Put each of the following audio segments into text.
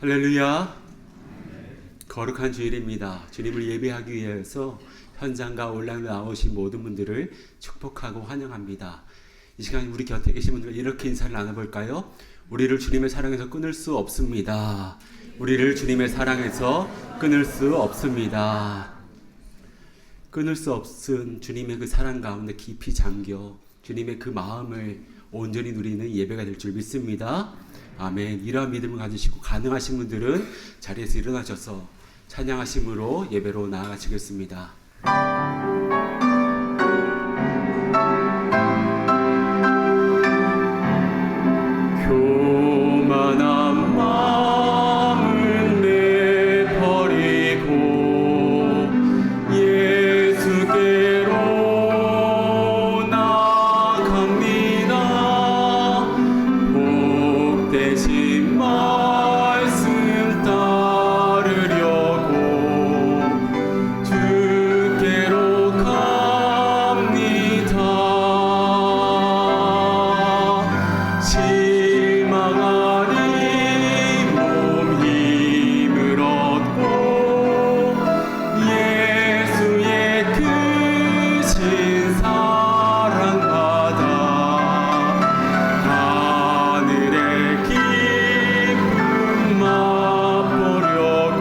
할렐루야. 거룩한 주일입니다. 주님을 예배하기 위해서 현장과 온라인 나오신 모든 분들을 축복하고 환영합니다. 이 시간 우리 곁에 계신 분들 이렇게 인사를 나눠볼까요? 우리를 주님의 사랑에서 끊을 수 없습니다. 우리를 주님의 사랑에서 끊을 수 없습니다. 끊을 수 없은 주님의 그 사랑 가운데 깊이 잠겨 주님의 그 마음을 온전히 누리는 예배가 될 줄 믿습니다. 아멘. 이러한 믿음을 가지시고 가능하신 분들은 자리에서 일어나셔서 찬양하심으로 예배로 나아가시겠습니다. 교만한 마음은 내버리고 예수께로 나아갑니다. 복되신 말씀 따르려고 주께로 갑니다. 실망하니 몸 힘을 얻고 예수의 크신 사랑 받아 하늘의 기쁨 맛보려고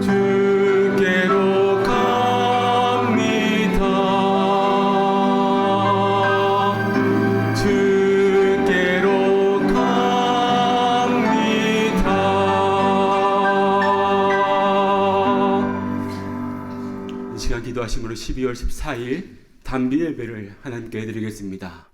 주께로 갑니다. 주께로 갑니다. 이 시간 기도하심으로 12월 14일 단비 예배를 하나님께 드리겠습니다.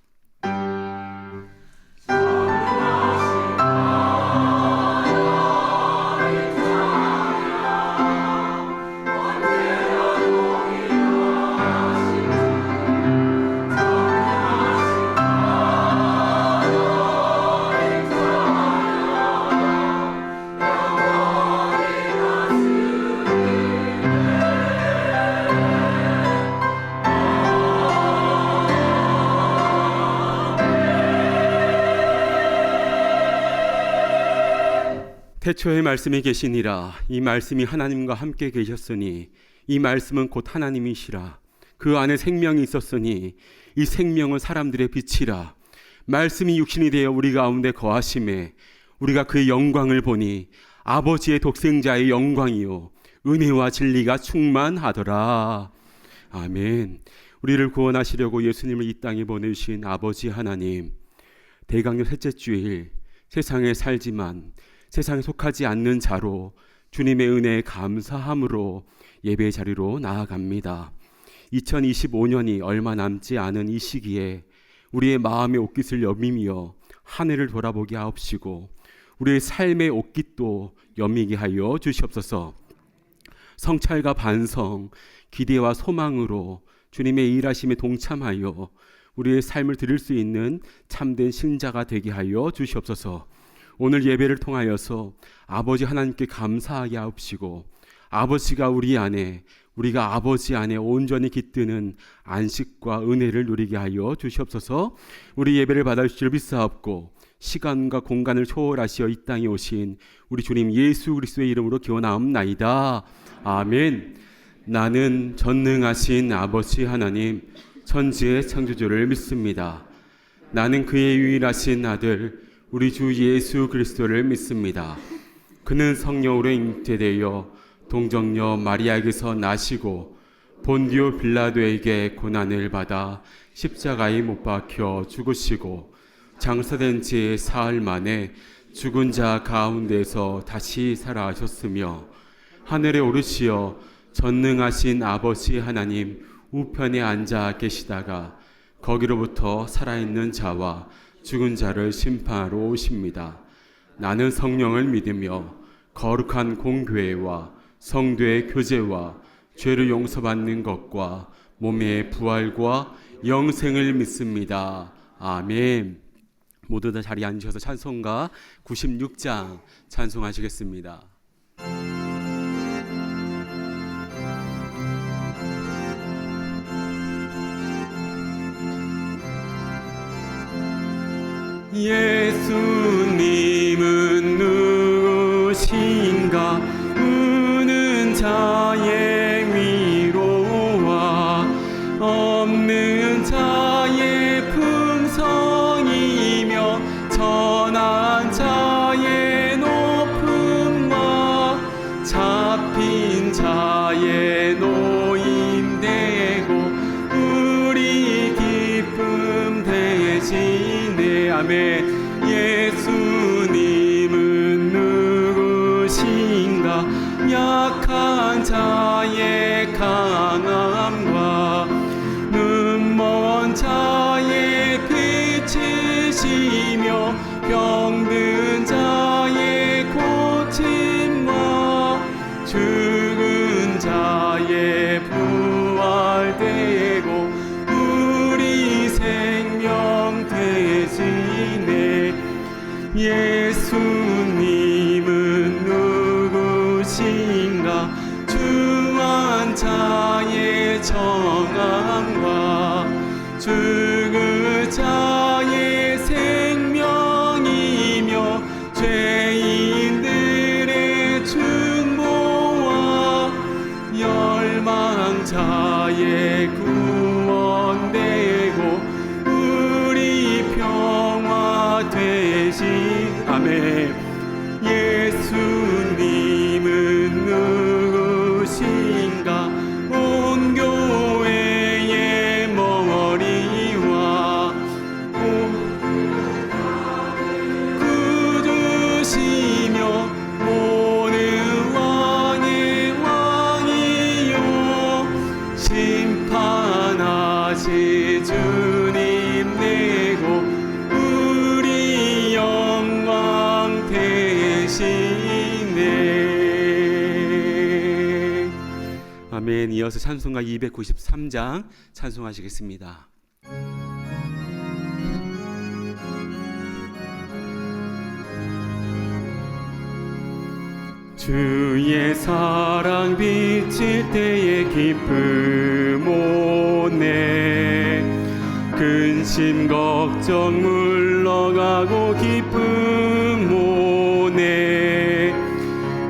태초에 말씀이 계시니라. 이 말씀이 하나님과 함께 계셨으니 이 말씀은 곧 하나님이시라. 그 안에 생명이 있었으니 이 생명은 사람들의 빛이라. 말씀이 육신이 되어 우리 가운데 거하심에 우리가 그의 영광을 보니 아버지의 독생자의 영광이요 은혜와 진리가 충만하더라. 아멘. 우리를 구원하시려고 예수님을 이 땅에 보내주신 아버지 하나님, 대강요 셋째 주일 세상에 살지만 세상에 속하지 않는 자로 주님의 은혜에 감사함으로 예배 자리로 나아갑니다. 2025년이 얼마 남지 않은 이 시기에 우리의 마음의 옷깃을 여미며 하늘을 돌아보게 하옵시고 우리의 삶의 옷깃도 여미게 하여 주시옵소서. 성찰과 반성, 기대와 소망으로 주님의 일하심에 동참하여 우리의 삶을 드릴 수 있는 참된 신자가 되게 하여 주시옵소서. 오늘 예배를 통하여서 아버지 하나님께 감사하게 하옵시고 아버지가 우리 안에 우리가 아버지 안에 온전히 깃드는 안식과 은혜를 누리게 하여 주시옵소서. 우리 예배를 받아주실 믿사옵고 시간과 공간을 초월하시어 이 땅에 오신 우리 주님 예수 그리스도의 이름으로 기원하옵나이다. 아멘. 나는 전능하신 아버지 하나님 천지의 창조주를 믿습니다. 나는 그의 유일하신 아들 우리 주 예수 그리스도를 믿습니다. 그는 성령으로 잉태되어 동정녀 마리아에게서 나시고 본디오 빌라도에게 고난을 받아 십자가에 못 박혀 죽으시고 장사된 지 사흘 만에 죽은 자 가운데서 다시 살아나셨으며 하늘에 오르시어 전능하신 아버지 하나님 우편에 앉아 계시다가 거기로부터 살아있는 자와 죽은 자를 심판하러 오십니다. 나는 성령을 믿으며 거룩한 공교회와 성도의 교제와 죄를 용서받는 것과 몸의 부활과 영생을 믿습니다. 아멘. 모두 다 자리에 앉으셔서 찬송가 96장 찬송하시겠습니다. 예수님은 되시네. 아멘. 예수님은 누구신가? 약한 자의 강함과 눈먼 자의 빛이시며 병든 자의 고침과 죽은 자의 부활되고 우리 생명 되시네. 예수님은 누구신가? 주한 자의 정함과 죽은 자의 생명이며 죄인들의 중보와 열망자의 구원되고 우리 평화 되신 아멘. 예수님은 누구신가? 온 교회의 머리와 구주시며 모든 왕의 왕이요 심판하시 주님 내고 우리 영광 되시네. 아멘. 이어서 찬송가 293장 찬송하시겠습니다. 주의 사랑 비칠 때의 기쁨 오네. 근심 걱정 물러가고 기쁨 오네.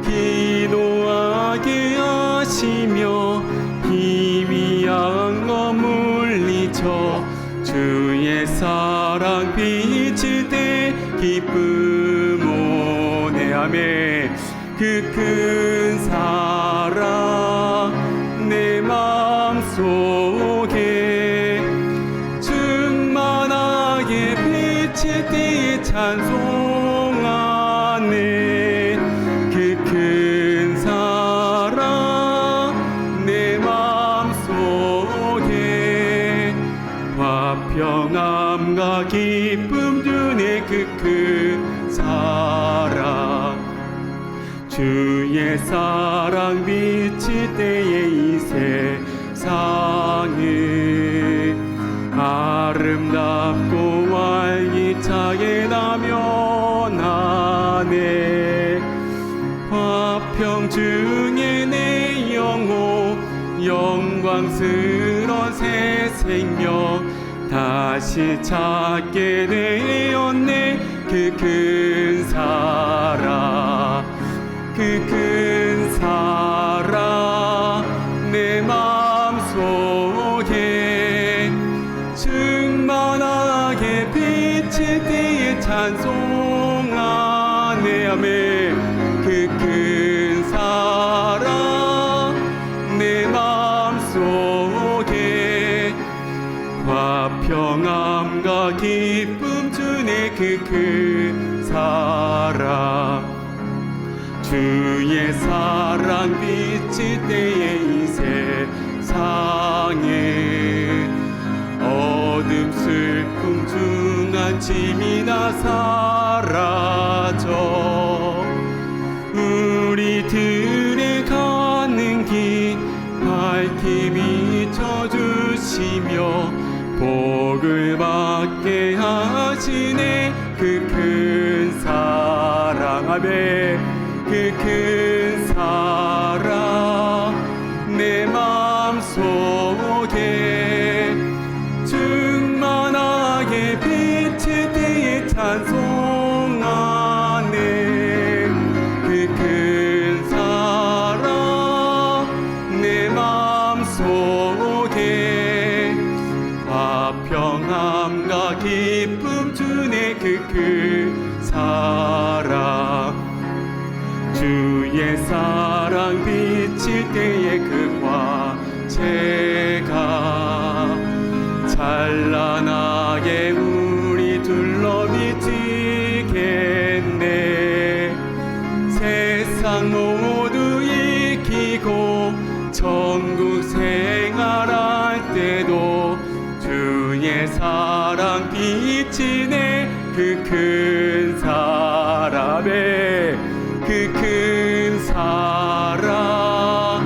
기도하게 하시며 희미한 것 물리쳐 주의 사랑 비칠 때 기쁨 오네. 아멘. 그 큰 사랑 내 마음속에 충만하게 비칠 때 찬송하네. 그 큰 사랑 내 마음속에 화평함과 기쁨 주네. 그 큰 사랑 주의 사랑 비칠 때에 이 세상을 아름답고 활기차게 나면하네. 화평 중에 내 영혼 영광스러운 새 생명 다시 찾게 되었네. 그 큰 사랑 그 큰 사랑 내 마음속에 충만하게 비칠 때에 찬송하네. 아멘. 그 큰 사랑 내 마음속에 화평함과 기쁨 주네. 그 큰 사랑 주의 사랑 비칠 때에 이 세상에 어둠 슬픔 중한 짐이 다 사라져 우리들의 가는 길 밝히 비춰주시며 복을 받게 하시네. 그 큰 사랑 아멘. 그 큰 사랑 내 마음속에 충만하게 비칠 때에 찬송하네. 그 큰 사랑 내 마음속에 화평함과 기쁨 주네. 그 큰 사랑 주의 사랑 비칠 때에 그 화채가 찬란하게 사랑 비치네 그 큰 사랑에 그 큰 사랑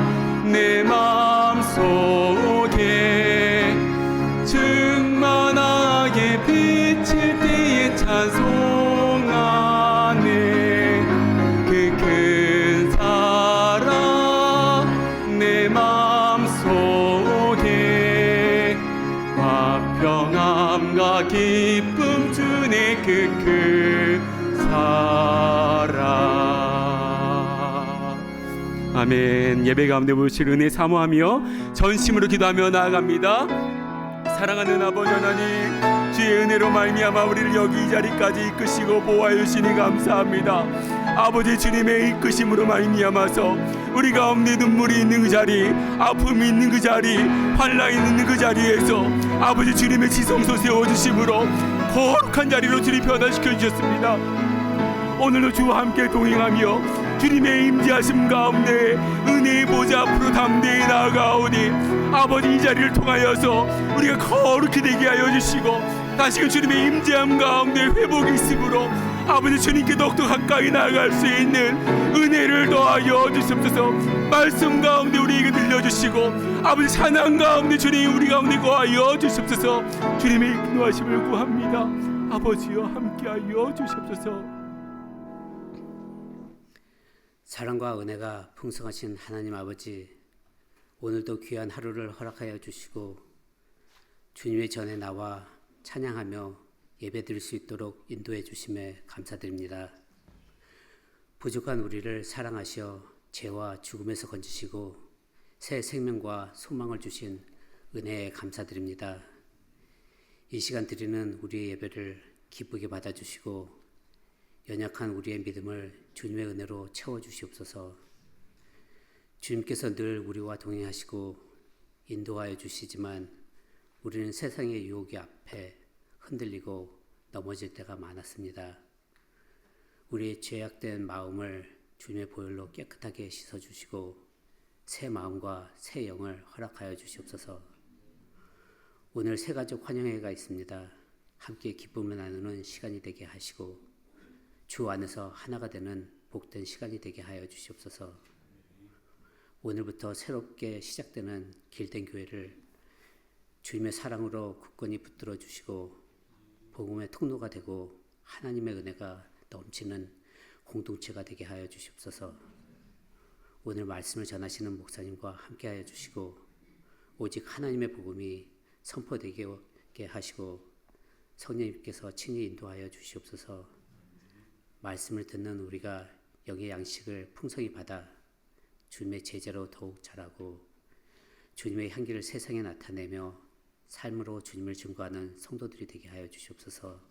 내 마음속에 충만하게 비칠 때에 찬송하네 그 큰 사랑 내 마음속에 화평함과 기쁨 주네 그 큰 사랑. 아멘. 예배 가운데 모실 은혜 사모하며 전심으로 기도하며 나아갑니다. 사랑하는 아버지 하나님, 주의 은혜로 말미암아 우리를 여기 이 자리까지 이끄시고 보호하여 주시니 감사합니다. 아버지 주님의 이끄심으로 말미암아서 우리 가운데 눈물이 있는 그 자리, 아픔이 있는 그 자리, 환난이 있는 그 자리에서 아버지 주님의 지성소 세워주심으로 거룩한 자리로 주님 변화시켜 주셨습니다. 오늘도 주와 함께 동행하며 주님의 임재하심 가운데 은혜의 보좌 앞으로 담대히 나아가오니 아버지 이 자리를 통하여서 우리가 거룩히 되게 하여 주시고 다시금 주님의 임재함 가운데 회복이 있으므로 아버지 주님께 더욱더 가까이 나아갈 수 있는 은혜를 더하여 주시옵소서. 말씀 가운데 우리에게 들려주시고 아버지 찬양 가운데 주님 우리 가운데 거하여 주시옵소서. 주님의 인도하심을 구합니다. 아버지여 함께하여 주시옵소서. 사랑과 은혜가 풍성하신 하나님 아버지, 오늘도 귀한 하루를 허락하여 주시고 주님의 전에 나와 찬양하며 예배드릴 수 있도록 인도해 주심에 감사드립니다. 부족한 우리를 사랑하셔 죄와 죽음에서 건지시고 새 생명과 소망을 주신 은혜에 감사드립니다. 이 시간 드리는 우리의 예배를 기쁘게 받아주시고 연약한 우리의 믿음을 주님의 은혜로 채워주시옵소서. 주님께서 늘 우리와 동행하시고 인도하여 주시지만 우리는 세상의 유혹이 앞에 흔들리고 넘어질 때가 많았습니다. 우리의 죄악된 마음을 주님의 보혈로 깨끗하게 씻어주시고 새 마음과 새 영을 허락하여 주시옵소서. 오늘 새가족 환영회가 있습니다. 함께 기쁨을 나누는 시간이 되게 하시고 주 안에서 하나가 되는 복된 시간이 되게 하여 주시옵소서. 오늘부터 새롭게 시작되는 길된 교회를 주님의 사랑으로 굳건히 붙들어 주시고 복음의 통로가 되고 하나님의 은혜가 넘치는 공동체가 되게 하여 주시옵소서. 오늘 말씀을 전하시는 목사님과 함께 하여 주시고 오직 하나님의 복음이 선포되게 하시고 성령님께서 친히 인도하여 주시옵소서. 말씀을 듣는 우리가 영의 양식을 풍성히 받아 주님의 제자로 더욱 자라고 주님의 향기를 세상에 나타내며 삶으로 주님을 증거하는 성도들이 되게 하여 주시옵소서.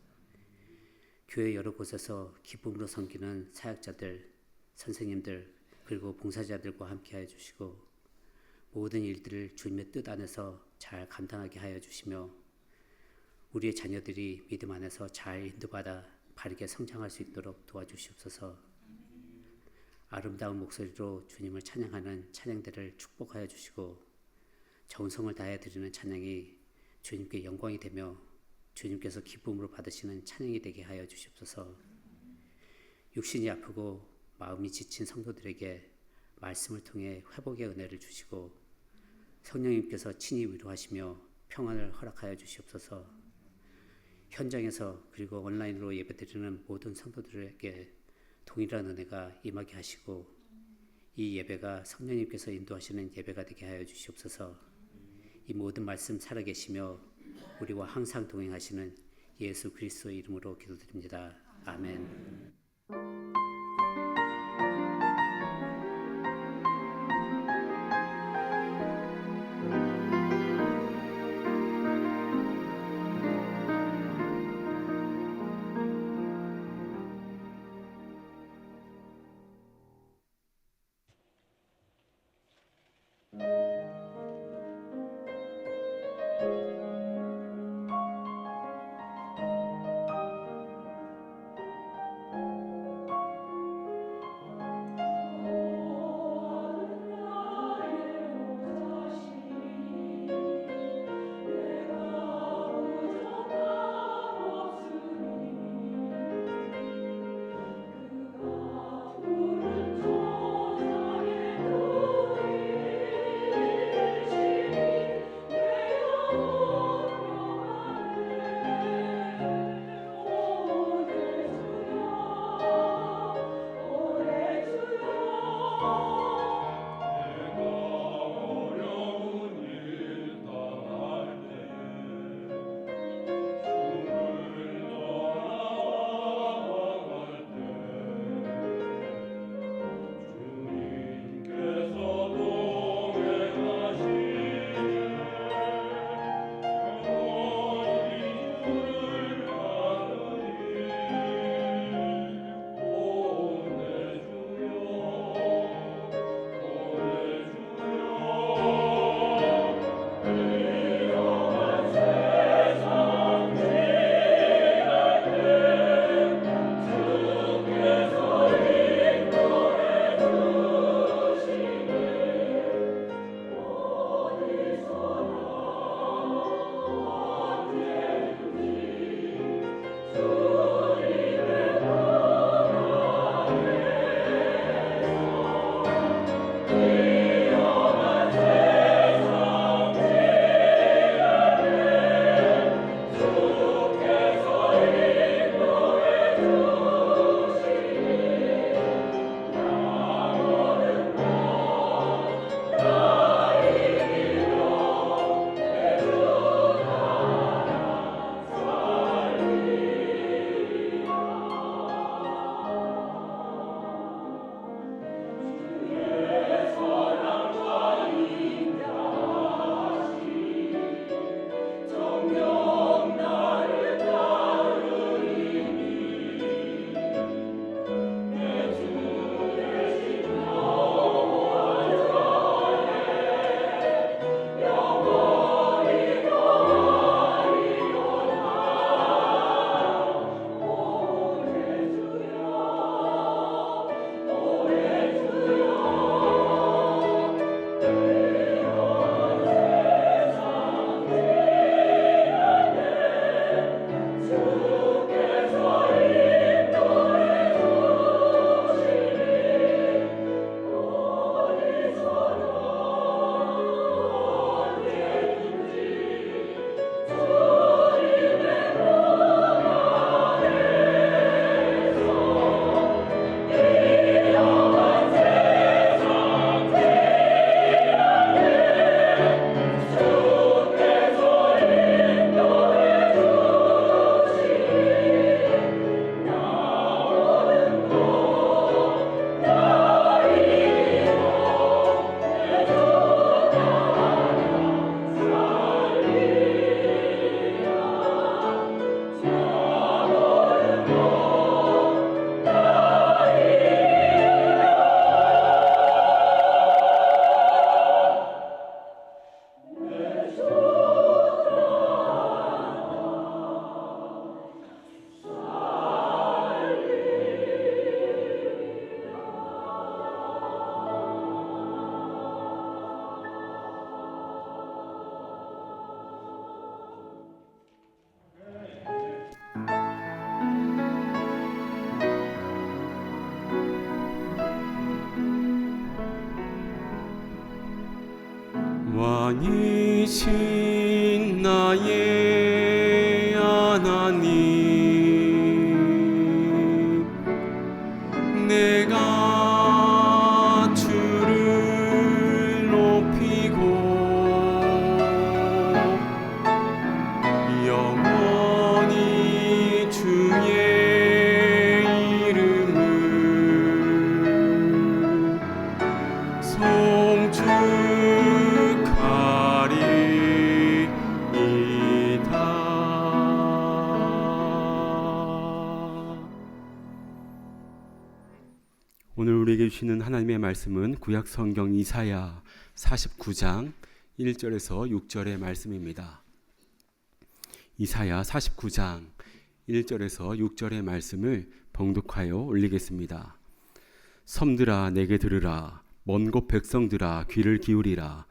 교회 여러 곳에서 기쁨으로 섬기는 사역자들, 선생님들 그리고 봉사자들과 함께 하여 주시고 모든 일들을 주님의 뜻 안에서 잘 감당하게 하여 주시며 우리의 자녀들이 믿음 안에서 잘 인도받아 바르게 성장할 수 있도록 도와주시옵소서. 아름다운 목소리로 주님을 찬양하는 찬양들을 축복하여 주시고 정성을 다해 드리는 찬양이 주님께 영광이 되며 주님께서 기쁨으로 받으시는 찬양이 되게 하여 주시옵소서. 육신이 아프고 마음이 지친 성도들에게 말씀을 통해 회복의 은혜를 주시고 성령님께서 친히 위로하시며 평안을 허락하여 주시옵소서. 현장에서 그리고 온라인으로 예배드리는 모든 성도들에게 동일한 은혜가 임하게 하시고 이 예배가 성령님께서 인도하시는 예배가 되게 하여 주시옵소서. 이 모든 말씀 살아계시며 우리와 항상 동행하시는 예수 그리스도의 이름으로 기도드립니다. 아멘. 왕이신 나의 하나님, 내가 주를 높이고 영원히 주의 이름을 오늘 우리에게 주시는 하나님의 말씀은 구약 성경 이사야 49장 1절에서 6절의 말씀입니다. 이사야 49장 1절에서 6절의 말씀을 봉독하여 올리겠습니다. 섬들아 내게 들으라, 먼 곳 백성들아 귀를 기울이라.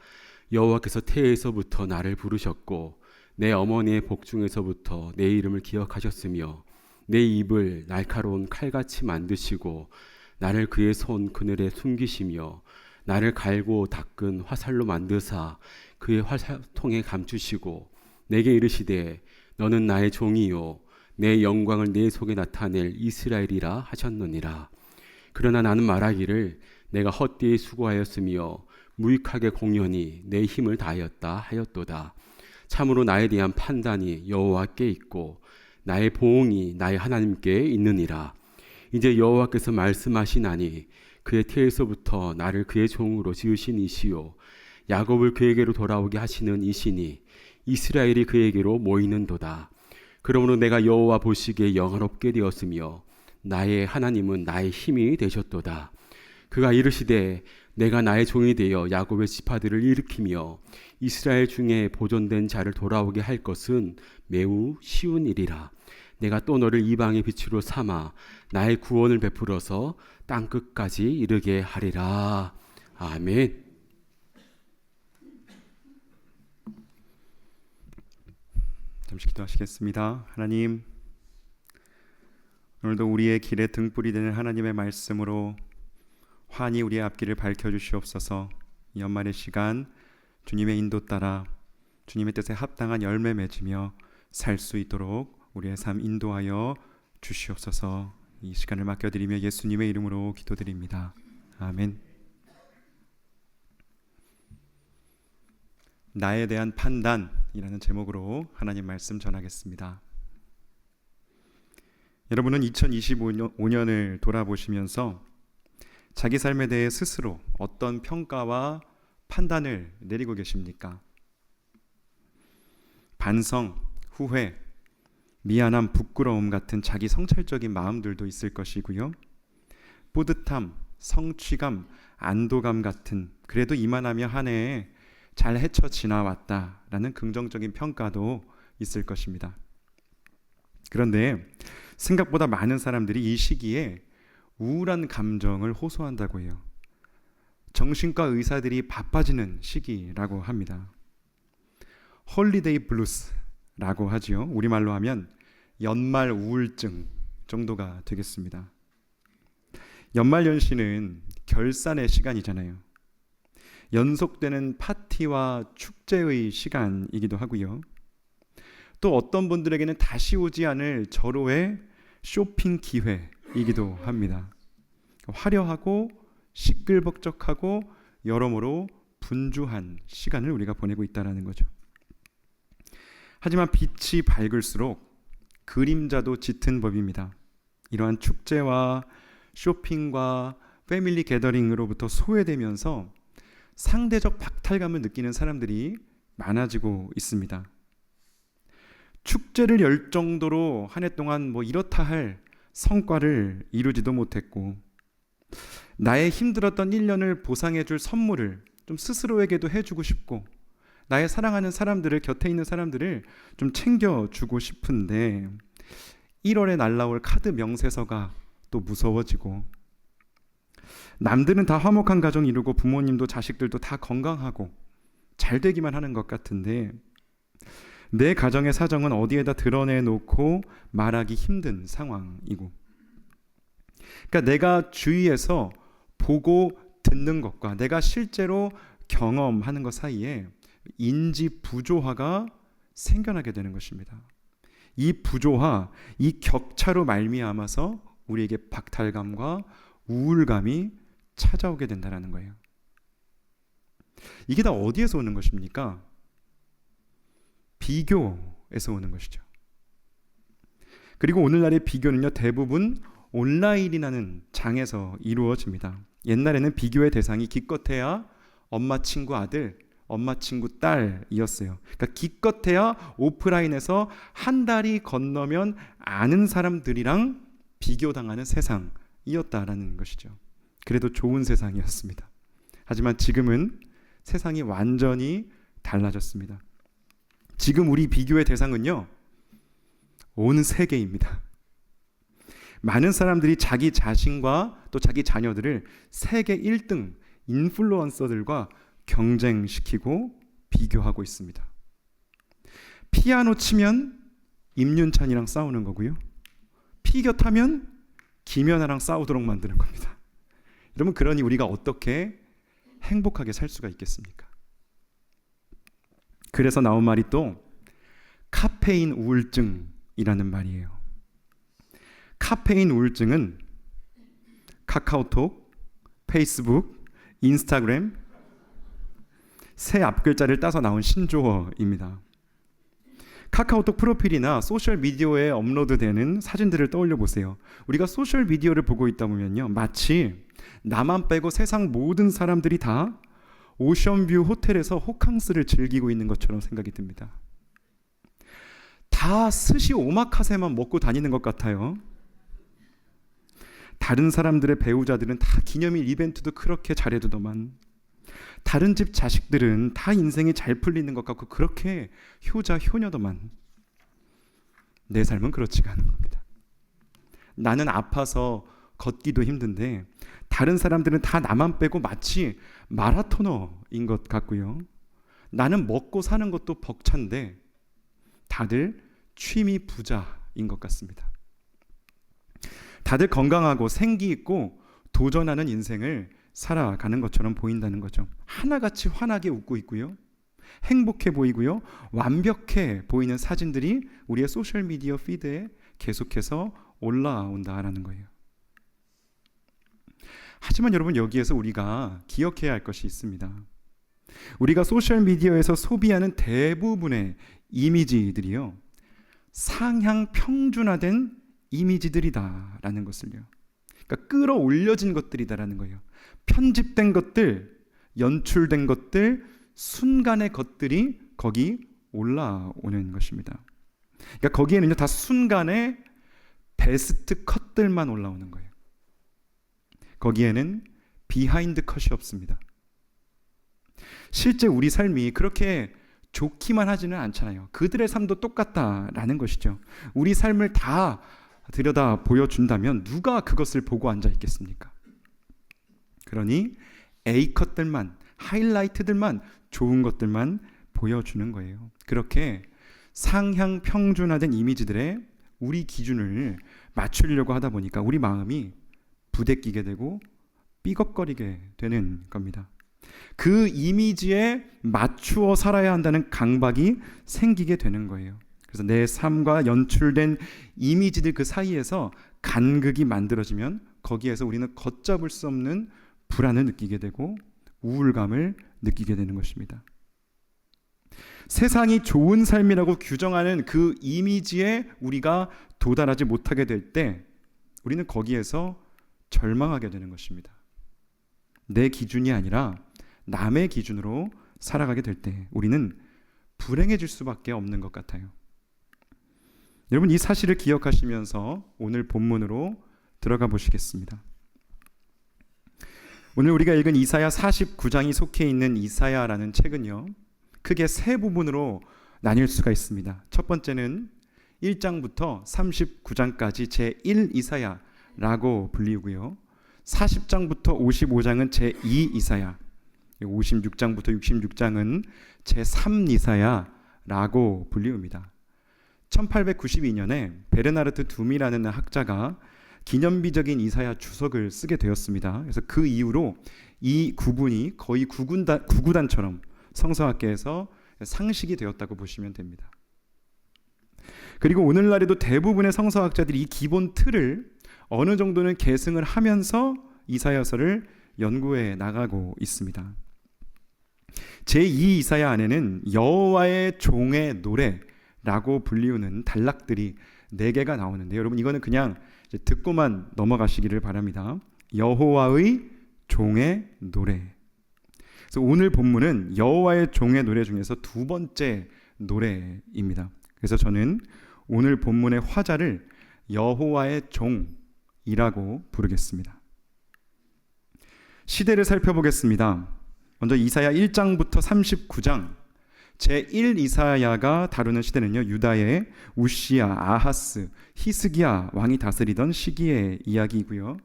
여호와께서 태에서부터 나를 부르셨고 내 어머니의 복중에서부터 내 이름을 기억하셨으며 내 입을 날카로운 칼같이 만드시고 나를 그의 손 그늘에 숨기시며 나를 갈고 닦은 화살로 만드사 그의 화살통에 감추시고 내게 이르시되 너는 나의 종이요 내 영광을 내 속에 나타낼 이스라엘이라 하셨느니라. 그러나 나는 말하기를 내가 헛되이 수고하였으며 무익하게 공연히 내 힘을 다하였다 하였도다. 참으로 나에 대한 판단이 여호와께 있고 나의 보응이 나의 하나님께 있느니라. 이제 여호와께서 말씀하시나니 그의 태에서부터 나를 그의 종으로 지으신 이시요 야곱을 그에게로 돌아오게 하시는 이시니 이스라엘이 그에게로 모이는도다. 그러므로 내가 여호와 보시기에 영화롭게 되었으며 나의 하나님은 나의 힘이 되셨도다. 그가 이르시되 내가 나의 종이 되어 야곱의 지파들을 일으키며 이스라엘 중에 보존된 자를 돌아오게 할 것은 매우 쉬운 일이라. 내가 또 너를 이방의 빛으로 삼아 나의 구원을 베풀어서 땅끝까지 이르게 하리라. 아멘. 잠시 기도하시겠습니다. 하나님, 오늘도 우리의 길에 등불이 되는 하나님의 말씀으로 환히 우리의 앞길을 밝혀주시옵소서. 이 연말의 시간 주님의 인도 따라 주님의 뜻에 합당한 열매 맺으며 살 수 있도록 우리의 삶 인도하여 주시옵소서. 이 시간을 맡겨드리며 예수님의 이름으로 기도드립니다. 아멘. 나에 대한 판단이라는 제목으로 하나님 말씀 전하겠습니다. 여러분은 2025년을 돌아보시면서 자기 삶에 대해 스스로 어떤 평가와 판단을 내리고 계십니까? 반성, 후회, 미안함, 부끄러움 같은 자기 성찰적인 마음들도 있을 것이고요. 뿌듯함, 성취감, 안도감 같은 그래도 이만하며 한 해에 잘 헤쳐 지나왔다라는 긍정적인 평가도 있을 것입니다. 그런데 생각보다 많은 사람들이 이 시기에 우울한 감정을 호소한다고 해요. 정신과 의사들이 바빠지는 시기라고 합니다. 홀리데이 블루스라고 하지요. 우리말로 하면 연말 우울증 정도가 되겠습니다. 연말연시는 결산의 시간이잖아요. 연속되는 파티와 축제의 시간이기도 하고요. 또 어떤 분들에게는 다시 오지 않을 절호의 쇼핑 기회이기도 합니다. 화려하고 시끌벅적하고 여러모로 분주한 시간을 우리가 보내고 있다는 거죠. 하지만 빛이 밝을수록 그림자도 짙은 법입니다. 이러한 축제와 쇼핑과 패밀리 게더링으로부터 소외되면서 상대적 박탈감을 느끼는 사람들이 많아지고 있습니다. 축제를 열 정도로 한 해 동안 이렇다 할 성과를 이루지도 못했고, 나의 힘들었던 1년을 보상해 줄 선물을 좀 스스로에게도 해주고 싶고, 나의 사랑하는 사람들을, 곁에 있는 사람들을 좀 챙겨주고 싶은데 1월에 날라올 카드 명세서가 또 무서워지고, 남들은 다 화목한 가정 이루고 부모님도 자식들도 다 건강하고 잘 되기만 하는 것 같은데 내 가정의 사정은 어디에다 드러내놓고 말하기 힘든 상황이고, 그러니까 내가 주위에서 보고 듣는 것과 내가 실제로 경험하는 것 사이에 인지 부조화가 생겨나게 되는 것입니다. 이 부조화, 이 격차로 말미암아서 우리에게 박탈감과 우울감이 찾아오게 된다는 거예요. 이게 다 어디에서 오는 것입니까? 비교에서 오는 것이죠. 그리고 오늘날의 비교는요, 대부분 온라인이라는 장에서 이루어집니다. 옛날에는 비교의 대상이 기껏해야 엄마 친구 아들, 엄마 친구 딸이었어요. 그러니까 기껏해야 오프라인에서 한 달이 건너면 아는 사람들이랑 비교당하는 세상이었다라는 것이죠. 그래도 좋은 세상이었습니다. 하지만 지금은 세상이 완전히 달라졌습니다. 지금 우리 비교의 대상은요, 온 세계입니다. 많은 사람들이 자기 자신과 또 자기 자녀들을 세계 1등 인플루언서들과 경쟁시키고 비교하고 있습니다. 피아노 치면 임윤찬이랑 싸우는 거고요. 피겨타면 김연아랑 싸우도록 만드는 겁니다. 여러분, 그러니 우리가 어떻게 행복하게 살 수가 있겠습니까? 그래서 나온 말이 또 카페인 우울증이라는 말이에요. 카페인 우울증은 카카오톡, 페이스북, 인스타그램 새 앞글자를 따서 나온 신조어입니다. 카카오톡 프로필이나 소셜미디어에 업로드되는 사진들을 떠올려 보세요. 우리가 소셜미디어를 보고 있다 보면요, 마치 나만 빼고 세상 모든 사람들이 다 오션뷰 호텔에서 호캉스를 즐기고 있는 것처럼 생각이 듭니다. 다 스시 오마카세만 먹고 다니는 것 같아요. 다른 사람들의 배우자들은 다 기념일 이벤트도 그렇게 잘해두더만, 다른 집 자식들은 다 인생이 잘 풀리는 것 같고 그렇게 효자 효녀더만, 내 삶은 그렇지가 않은 겁니다. 나는 아파서 걷기도 힘든데 다른 사람들은 다 나만 빼고 마치 마라토너인 것 같고요. 나는 먹고 사는 것도 벅찬데 다들 취미 부자인 것 같습니다. 다들 건강하고 생기 있고 도전하는 인생을 살아가는 것처럼 보인다는 거죠. 하나같이 환하게 웃고 있고요. 행복해 보이고요. 완벽해 보이는 사진들이 우리의 소셜미디어 피드에 계속해서 올라온다라는 거예요. 하지만 여러분, 여기에서 우리가 기억해야 할 것이 있습니다. 우리가 소셜미디어에서 소비하는 대부분의 이미지들이요, 상향 평준화된 이미지들이다라는 것을요. 그러니까 끌어올려진 것들이다라는 거예요. 편집된 것들, 연출된 것들, 순간의 것들이 거기 올라오는 것입니다. 그러니까 거기에는요, 다 순간의 베스트 컷들만 올라오는 거예요. 거기에는 비하인드 컷이 없습니다. 실제 우리 삶이 그렇게 좋기만 하지는 않잖아요. 그들의 삶도 똑같다라는 것이죠. 우리 삶을 다 들여다 보여준다면 누가 그것을 보고 앉아 있겠습니까? 그러니 A컷들만, 하이라이트들만, 좋은 것들만 보여주는 거예요. 그렇게 상향 평준화된 이미지들에 우리 기준을 맞추려고 하다 보니까 우리 마음이 부대끼게 되고 삐걱거리게 되는 겁니다. 그 이미지에 맞추어 살아야 한다는 강박이 생기게 되는 거예요. 그래서 내 삶과 연출된 이미지들 그 사이에서 간극이 만들어지면 거기에서 우리는 걷잡을 수 없는 불안을 느끼게 되고 우울감을 느끼게 되는 것입니다. 세상이 좋은 삶이라고 규정하는 그 이미지에 우리가 도달하지 못하게 될 때 우리는 거기에서 절망하게 되는 것입니다. 내 기준이 아니라 남의 기준으로 살아가게 될 때 우리는 불행해질 수밖에 없는 것 같아요. 여러분, 이 사실을 기억하시면서 오늘 본문으로 들어가 보시겠습니다. 오늘 우리가 읽은 이사야 49장이 속해 있는 이사야라는 책은요, 크게 세 부분으로 나뉠 수가 있습니다. 첫 번째는 1장부터 39장까지 제1 이사야라고 불리고요. 40장부터 55장은 제2 이사야, 56장부터 66장은 제3 이사야라고 불리웁니다. 1892년에 베르나르트 둠이라는 학자가 기념비적인 이사야 주석을 쓰게 되었습니다. 그래서 그 이후로 이 구분이 거의 구구단처럼 성서학계에서 상식이 되었다고 보시면 됩니다. 그리고 오늘날에도 대부분의 성서학자들이 이 기본 틀을 어느 정도는 계승을 하면서 이사야서를 연구해 나가고 있습니다. 제2 이사야 안에는 여호와의 종의 노래라고 불리우는 단락들이 4개가 나오는데, 여러분 이거는 그냥 듣고만 넘어가시기를 바랍니다. 여호와의 종의 노래. 그래서 오늘 본문은 여호와의 종의 노래 중에서 두 번째 노래입니다. 그래서 저는 오늘 본문의 화자를 여호와의 종이라고 부르겠습니다. 시대를 살펴보겠습니다. 먼저 이사야 1장부터 39장, 제1 이사야가 다루는 시대는요, 유다의 우시야, 아하스, 히스기야 왕이 다스리던 시기의 이야기이고요.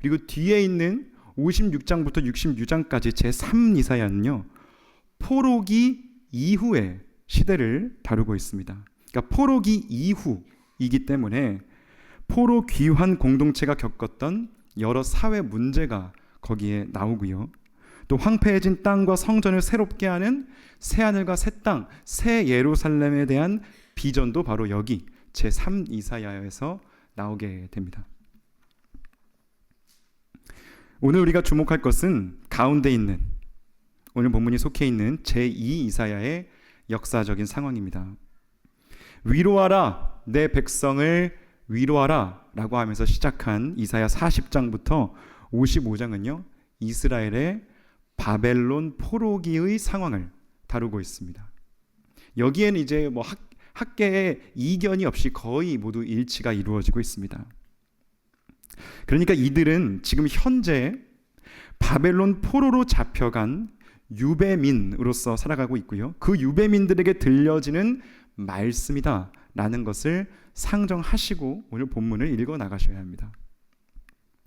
그리고 뒤에 있는 56장부터 66장까지 제3 이사야는요, 포로기 이후의 시대를 다루고 있습니다. 그러니까 포로기 이후이기 때문에 포로 귀환 공동체가 겪었던 여러 사회 문제가 거기에 나오고요. 또 황폐해진 땅과 성전을 새롭게 하는 새하늘과 새 땅, 새 예루살렘에 대한 비전도 바로 여기 제3 이사야에서 나오게 됩니다. 오늘 우리가 주목할 것은 가운데 있는, 오늘 본문이 속해 있는 제2 이사야의 역사적인 상황입니다. 위로하라, 내 백성을 위로하라 라고 하면서 시작한 이사야 40장부터 55장은요, 이스라엘의 바벨론 포로기의 상황을 다루고 있습니다. 여기에는 이제 학계의 이견이 없이 거의 모두 일치가 이루어지고 있습니다. 그러니까 이들은 지금 현재 바벨론 포로로 잡혀간 유배민으로서 살아가고 있고요. 그 유배민들에게 들려지는 말씀이다 라는 것을 상정하시고 오늘 본문을 읽어 나가셔야 합니다.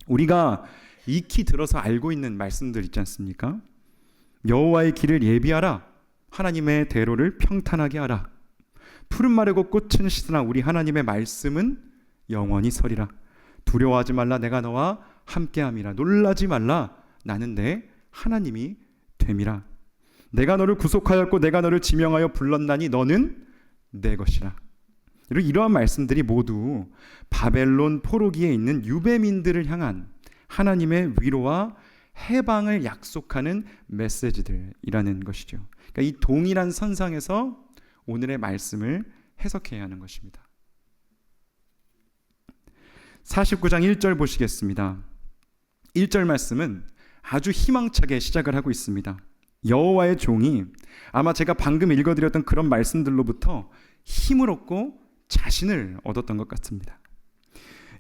우리가 익히 들어서 알고 있는 말씀들 있지 않습니까? 여호와의 길을 예비하라, 하나님의 대로를 평탄하게 하라, 푸른 마르고 꽃은 시드나 우리 하나님의 말씀은 영원히 서리라, 두려워하지 말라. 내가 너와 함께함이라. 놀라지 말라. 나는 내 하나님이 됨이라. 내가 너를 구속하였고 내가 너를 지명하여 불렀나니 너는 내 것이라. 이러한 말씀들이 모두 바벨론 포로기에 있는 유배민들을 향한 하나님의 위로와 해방을 약속하는 메시지들이라는 것이죠. 그러니까 이 동일한 선상에서 오늘의 말씀을 해석해야 하는 것입니다. 49장 1절 보시겠습니다. 1절 말씀은 아주 희망차게 시작을 하고 있습니다. 여호와의 종이 아마 제가 방금 읽어드렸던 그런 말씀들로부터 힘을 얻고 자신을 얻었던 것 같습니다.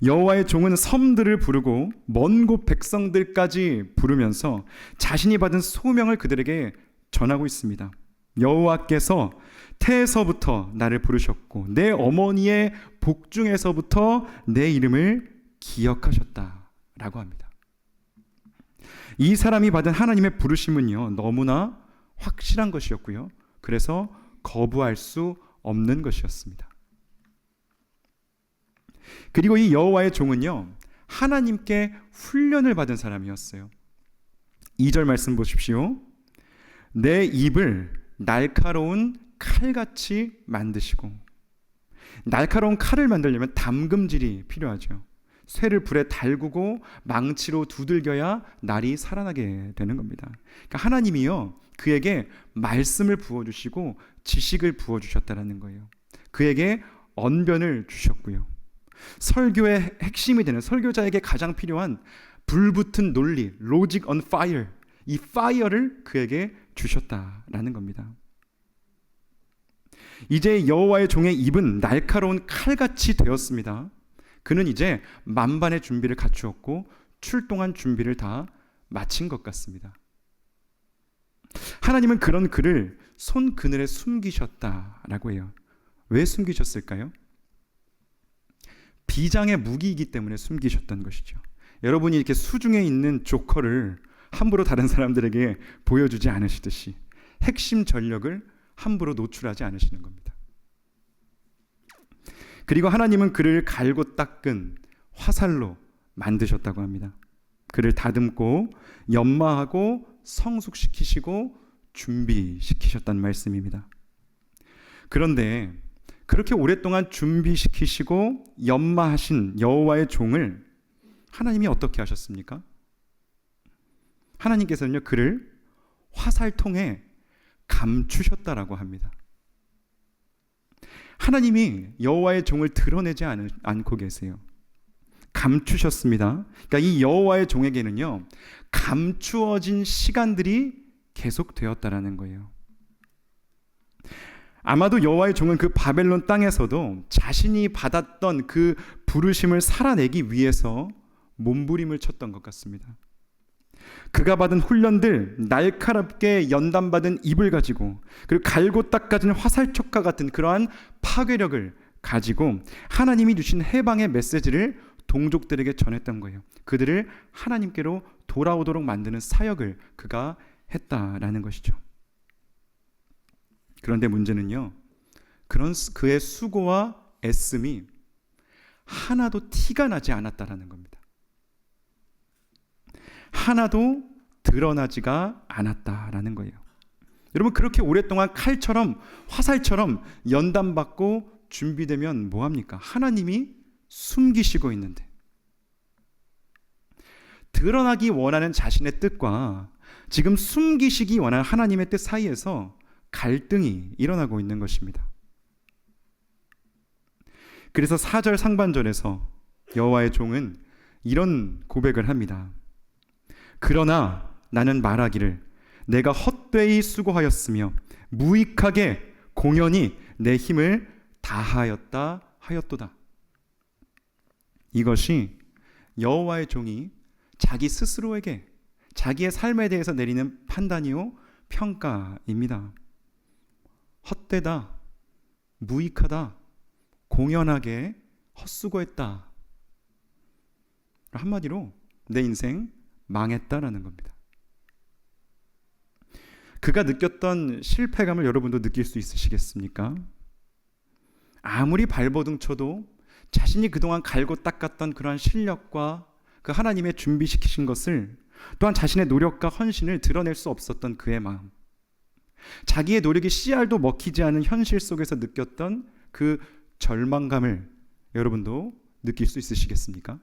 여호와의 종은 섬들을 부르고 먼 곳 백성들까지 부르면서 자신이 받은 소명을 그들에게 전하고 있습니다. 여호와께서 태에서부터 나를 부르셨고 내 어머니의 복중에서부터 내 이름을 기억하셨다라고 합니다. 이 사람이 받은 하나님의 부르심은요, 너무나 확실한 것이었고요. 그래서 거부할 수 없는 것이었습니다. 그리고 이 여호와의 종은요, 하나님께 훈련을 받은 사람이었어요. 2절 말씀 보십시오. 내 입을 날카로운 칼같이 만드시고, 날카로운 칼을 만들려면 담금질이 필요하죠. 쇠를 불에 달구고 망치로 두들겨야 날이 살아나게 되는 겁니다. 그러니까 하나님이요, 그에게 말씀을 부어주시고 지식을 부어주셨다는 거예요. 그에게 언변을 주셨고요. 설교의 핵심이 되는, 설교자에게 가장 필요한 불붙은 논리, logic on fire, 이 fire를 그에게 주셨다라는 겁니다. 이제 여호와의 종의 입은 날카로운 칼같이 되었습니다. 그는 이제 만반의 준비를 갖추었고 출동한 준비를 다 마친 것 같습니다. 하나님은 그런 그를 손그늘에 숨기셨다라고 해요. 왜 숨기셨을까요? 비장의 무기이기 때문에 숨기셨던 것이죠. 여러분이 이렇게 수중에 있는 조커를 함부로 다른 사람들에게 보여주지 않으시듯이 핵심 전력을 함부로 노출하지 않으시는 겁니다. 그리고 하나님은 그를 갈고 닦은 화살로 만드셨다고 합니다. 그를 다듬고 연마하고 성숙시키시고 준비시키셨다는 말씀입니다. 그런데 그렇게 오랫동안 준비시키시고 연마하신 여호와의 종을 하나님이 어떻게 하셨습니까? 하나님께서는요, 그를 화살통에 감추셨다라고 합니다. 하나님이 여호와의 종을 드러내지 않고 계세요. 감추셨습니다. 그러니까 이 여호와의 종에게는요, 감추어진 시간들이 계속되었다라는 거예요. 아마도 여호와의 종은 그 바벨론 땅에서도 자신이 받았던 그 부르심을 살아내기 위해서 몸부림을 쳤던 것 같습니다. 그가 받은 훈련들, 날카롭게 연단받은 입을 가지고, 그리고 갈고 닦아진 화살촉과 같은 그러한 파괴력을 가지고 하나님이 주신 해방의 메시지를 동족들에게 전했던 거예요. 그들을 하나님께로 돌아오도록 만드는 사역을 그가 했다라는 것이죠. 그런데 문제는요, 그런 그의 수고와 애씀이 하나도 티가 나지 않았다라는 겁니다. 하나도 드러나지가 않았다라는 거예요. 여러분, 그렇게 오랫동안 칼처럼 화살처럼 연단받고 준비되면 뭐합니까? 하나님이 숨기시고 있는데, 드러나기 원하는 자신의 뜻과 지금 숨기시기 원하는 하나님의 뜻 사이에서 갈등이 일어나고 있는 것입니다. 그래서 4절 상반절에서 여호와의 종은 이런 고백을 합니다. 그러나 나는 말하기를 내가 헛되이 수고하였으며 무익하게 공연히 내 힘을 다하였다 하였도다. 이것이 여호와의 종이 자기 스스로에게 자기의 삶에 대해서 내리는 판단이요 평가입니다. 헛되다, 무익하다, 공연하게 헛수고했다. 한마디로 내 인생 망했다라는 겁니다. 그가 느꼈던 실패감을 여러분도 느낄 수 있으시겠습니까? 아무리 발버둥 쳐도 자신이 그동안 갈고 닦았던 그러한 실력과 그 하나님의 준비시키신 것을, 또한 자신의 노력과 헌신을 드러낼 수 없었던 그의 마음, 자기의 노력이 씨알도 먹히지 않은 현실 속에서 느꼈던 그 절망감을 여러분도 느낄 수 있으시겠습니까?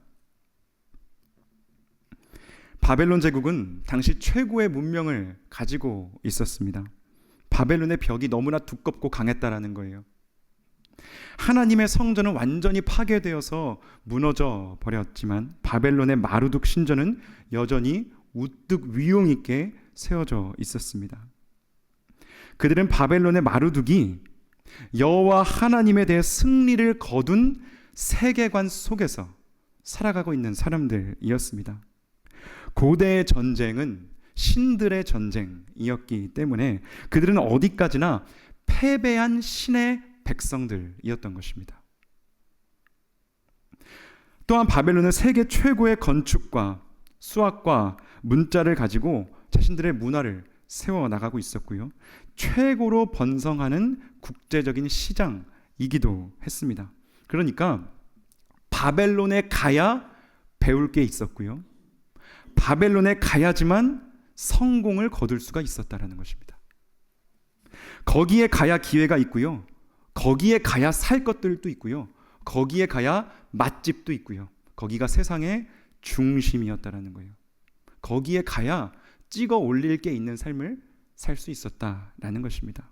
바벨론 제국은 당시 최고의 문명을 가지고 있었습니다. 바벨론의 벽이 너무나 두껍고 강했다라는 거예요. 하나님의 성전은 완전히 파괴되어서 무너져 버렸지만 바벨론의 마루둑 신전은 여전히 우뚝 위용 있게 세워져 있었습니다. 그들은 바벨론의 마루둑이 여호와 하나님에 대해 승리를 거둔 세계관 속에서 살아가고 있는 사람들이었습니다. 고대의 전쟁은 신들의 전쟁이었기 때문에 그들은 어디까지나 패배한 신의 백성들이었던 것입니다. 또한 바벨론은 세계 최고의 건축과 수학과 문자를 가지고 자신들의 문화를 세워나가고 있었고요. 최고로 번성하는 국제적인 시장이기도 했습니다. 그러니까 바벨론에 가야 배울 게 있었고요. 바벨론에 가야지만 성공을 거둘 수가 있었다라는 것입니다. 거기에 가야 기회가 있고요. 거기에 가야 살 것들도 있고요. 거기에 가야 맛집도 있고요. 거기가 세상의 중심이었다라는 거예요. 거기에 가야 찍어 올릴 게 있는 삶을 살 수 있었다라는 것입니다.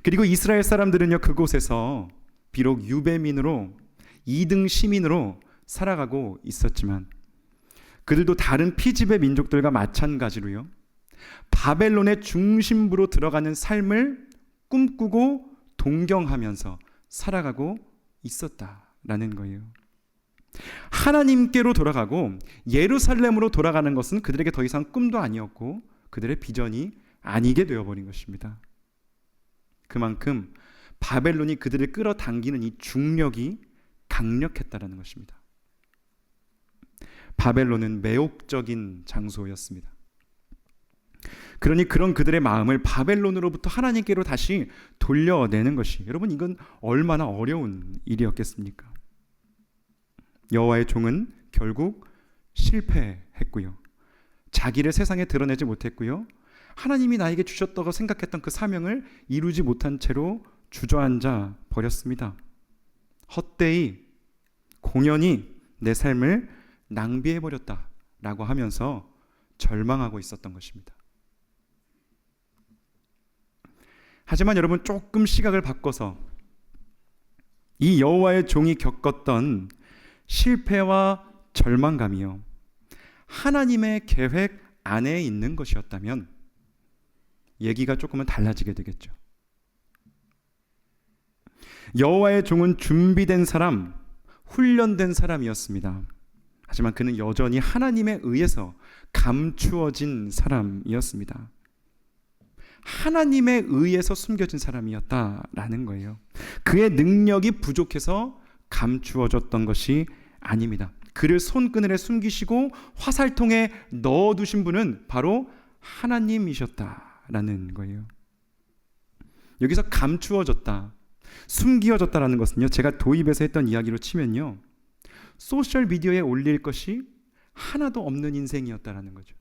그리고 이스라엘 사람들은요, 그곳에서 비록 유배민으로 2등 시민으로 살아가고 있었지만 그들도 다른 피지배 민족들과 마찬가지로요, 바벨론의 중심부로 들어가는 삶을 꿈꾸고 동경하면서 살아가고 있었다라는 거예요. 하나님께로 돌아가고 예루살렘으로 돌아가는 것은 그들에게 더 이상 꿈도 아니었고 그들의 비전이 아니게 되어버린 것입니다. 그만큼 바벨론이 그들을 끌어당기는 이 중력이 강력했다라는 것입니다. 바벨론은 매혹적인 장소였습니다. 그러니 그런 그들의 마음을 바벨론으로부터 하나님께로 다시 돌려내는 것이, 여러분, 이건 얼마나 어려운 일이었겠습니까? 여호와의 종은 결국 실패했고요. 자기를 세상에 드러내지 못했고요. 하나님이 나에게 주셨다고 생각했던 그 사명을 이루지 못한 채로 주저앉아 버렸습니다. 헛되이 공연히 내 삶을 낭비해버렸다라고 하면서 절망하고 있었던 것입니다. 하지만 여러분, 조금 시각을 바꿔서 이 여호와의 종이 겪었던 실패와 절망감이요, 하나님의 계획 안에 있는 것이었다면 얘기가 조금은 달라지게 되겠죠. 여호와의 종은 준비된 사람, 훈련된 사람이었습니다. 하지만 그는 여전히 하나님에 의해서 감추어진 사람이었습니다. 하나님에 의해서 숨겨진 사람이었다라는 거예요. 그의 능력이 부족해서 감추어졌던 것이 아닙니다. 그를 손그늘에 숨기시고 화살통에 넣어두신 분은 바로 하나님이셨다라는 거예요. 여기서 감추어졌다, 숨기어졌다라는 것은요, 제가 도입에서 했던 이야기로 치면요, 소셜미디어에 올릴 것이 하나도 없는 인생이었다라는 거죠.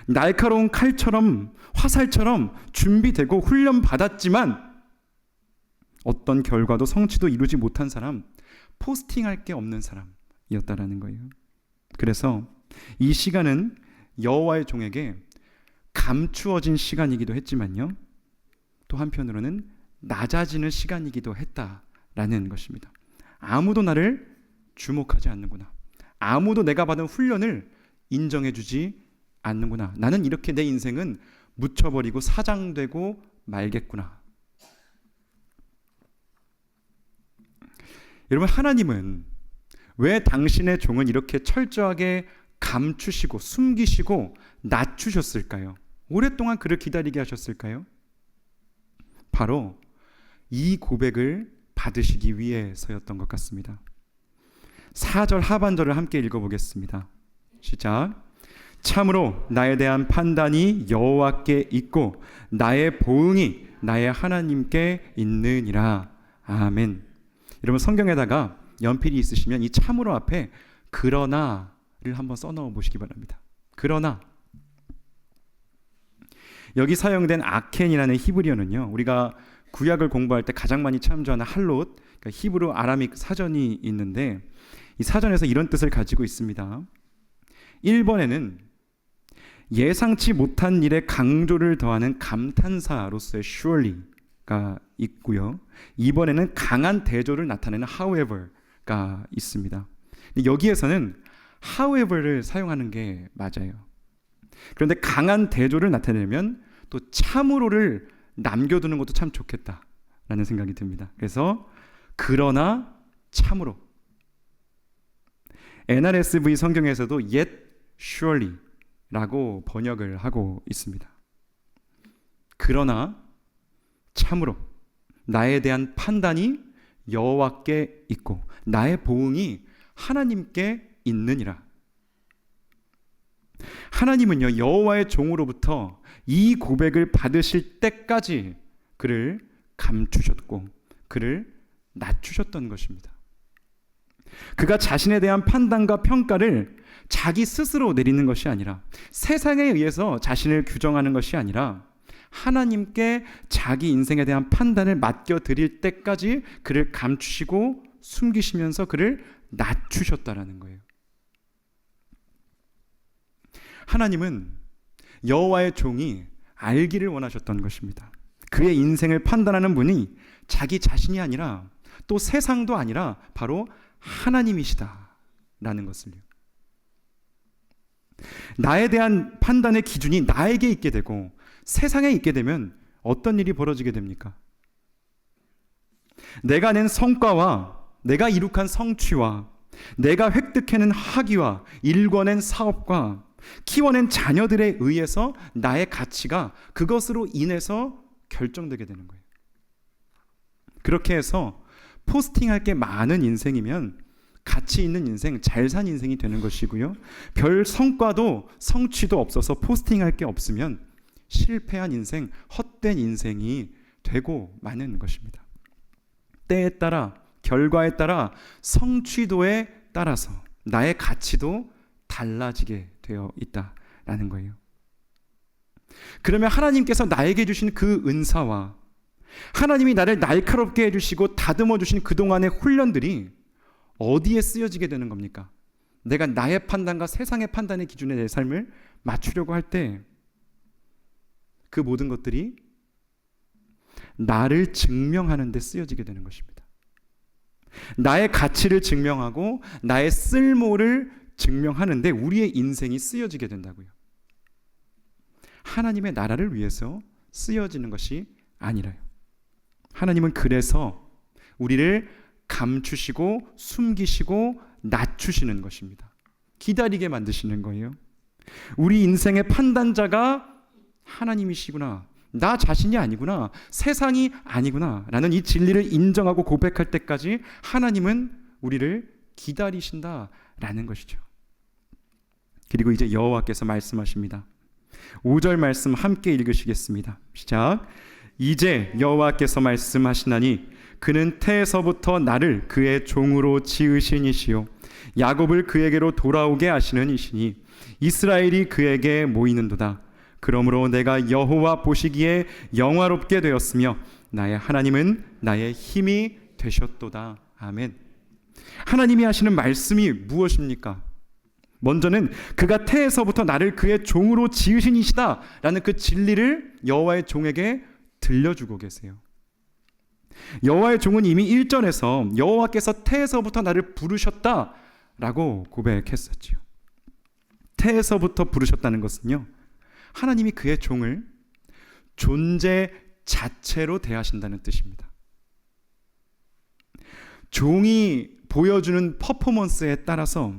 날카로운 칼처럼, 화살처럼 준비되고 훈련받았지만 어떤 결과도 성취도 이루지 못한 사람, 포스팅할 게 없는 사람이었다라는 거예요. 그래서 이 시간은 여호와의 종에게 감추어진 시간이기도 했지만요, 또 한편으로는 낮아지는 시간이기도 했다라는 것입니다. 아무도 나를 주목하지 않는구나. 아무도 내가 받은 훈련을 인정해주지 않는구나. 나는 이렇게 내 인생은 묻혀버리고 사장되고 말겠구나. 여러분, 하나님은 왜 당신의 종은 이렇게 철저하게 감추시고 숨기시고 낮추셨을까요? 오랫동안 그를 기다리게 하셨을까요? 바로 이 고백을 받으시기 위해서였던 것 같습니다. 4절 하반절을 함께 읽어보겠습니다. 시작. 참으로 나에 대한 판단이 여호와께 있고 나의 보응이 나의 하나님께 있느니라. 아멘. 여러분 성경에다가 연필이 있으시면 이 참으로 앞에 그러나를 한번 써넣어 보시기 바랍니다. 그러나. 여기 사용된 아켄이라는 히브리어는요, 우리가 구약을 공부할 때 가장 많이 참조하는 할롯, 그러니까 히브리 아라믹 사전이 있는데 이 사전에서 이런 뜻을 가지고 있습니다. 1번에는 예상치 못한 일에 강조를 더하는 감탄사로서의 surely가 있고요. 2번에는 강한 대조를 나타내는 however가 있습니다. 여기에서는 however를 사용하는 게 맞아요. 그런데 강한 대조를 나타내면 또 참으로를 남겨두는 것도 참 좋겠다라는 생각이 듭니다. 그래서 그러나 참으로. NRSV 성경에서도 yet surely라고 번역을 하고 있습니다. 그러나 참으로 나에 대한 판단이 여호와께 있고 나의 보응이 하나님께 있느니라. 하나님은요, 여호와의 종으로부터 이 고백을 받으실 때까지 그를 감추셨고 그를 낮추셨던 것입니다. 그가 자신에 대한 판단과 평가를 자기 스스로 내리는 것이 아니라, 세상에 의해서 자신을 규정하는 것이 아니라 하나님께 자기 인생에 대한 판단을 맡겨드릴 때까지 그를 감추시고 숨기시면서 그를 낮추셨다라는 거예요. 하나님은 여호와의 종이 알기를 원하셨던 것입니다. 그의 인생을 판단하는 분이 자기 자신이 아니라 또 세상도 아니라 바로 하나님이시다라는 것을요. 나에 대한 판단의 기준이 나에게 있게 되고 세상에 있게 되면 어떤 일이 벌어지게 됩니까? 내가 낸 성과와 내가 이룩한 성취와 내가 획득해낸 학위와 일궈낸 사업과 키워낸 자녀들에 의해서 나의 가치가 그것으로 인해서 결정되게 되는 거예요. 그렇게 해서 포스팅할 게 많은 인생이면 가치 있는 인생, 잘 산 인생이 되는 것이고요. 별 성과도 성취도 없어서 포스팅할 게 없으면 실패한 인생, 헛된 인생이 되고 마는 것입니다. 때에 따라, 결과에 따라, 성취도에 따라서 나의 가치도 달라지게 되어 있다라는 거예요. 그러면 하나님께서 나에게 주신 그 은사와 하나님이 나를 날카롭게 해주시고 다듬어 주신 그동안의 훈련들이 어디에 쓰여지게 되는 겁니까? 내가 나의 판단과 세상의 판단의 기준에 내 삶을 맞추려고 할 때 그 모든 것들이 나를 증명하는 데 쓰여지게 되는 것입니다. 나의 가치를 증명하고 나의 쓸모를 증명하는데 우리의 인생이 쓰여지게 된다고요. 하나님의 나라를 위해서 쓰여지는 것이 아니라요. 하나님은 그래서 우리를 감추시고 숨기시고 낮추시는 것입니다. 기다리게 만드시는 거예요. 우리 인생의 판단자가 하나님이시구나, 나 자신이 아니구나, 세상이 아니구나 라는 이 진리를 인정하고 고백할 때까지 하나님은 우리를 기다리신다라는 것이죠. 그리고 이제 여호와께서 말씀하십니다. 5절 말씀 함께 읽으시겠습니다. 시작. 이제 여호와께서 말씀하시나니 그는 태에서부터 나를 그의 종으로 지으신 이시요 야곱을 그에게로 돌아오게 하시는 이시니 이스라엘이 그에게 모이는도다. 그러므로 내가 여호와 보시기에 영화롭게 되었으며 나의 하나님은 나의 힘이 되셨도다. 아멘. 하나님이 하시는 말씀이 무엇입니까? 먼저는 그가 태에서부터 나를 그의 종으로 지으신 이시다 라는 그 진리를 여호와의 종에게 들려주고 계세요. 여호와의 종은 이미 1절에서 여호와께서 태에서부터 나를 부르셨다 라고 고백했었죠. 태에서부터 부르셨다는 것은요, 하나님이 그의 종을 존재 자체로 대하신다는 뜻입니다. 종이 보여주는 퍼포먼스에 따라서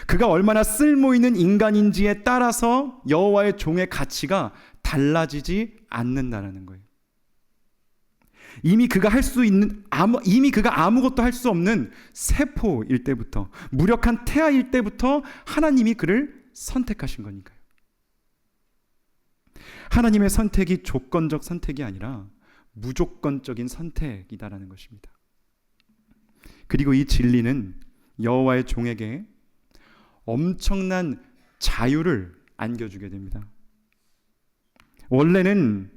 그가 얼마나 쓸모있는 인간인지에 따라서 여호와의 종의 가치가 달라지지 않는다라는 거예요. 이미 그가 아무것도 할 수 없는 세포일 때부터, 무력한 태아일 때부터 하나님이 그를 선택하신 거니까요. 하나님의 선택이 조건적 선택이 아니라 무조건적인 선택이다라는 것입니다. 그리고 이 진리는 여호와의 종에게 엄청난 자유를 안겨주게 됩니다. 원래는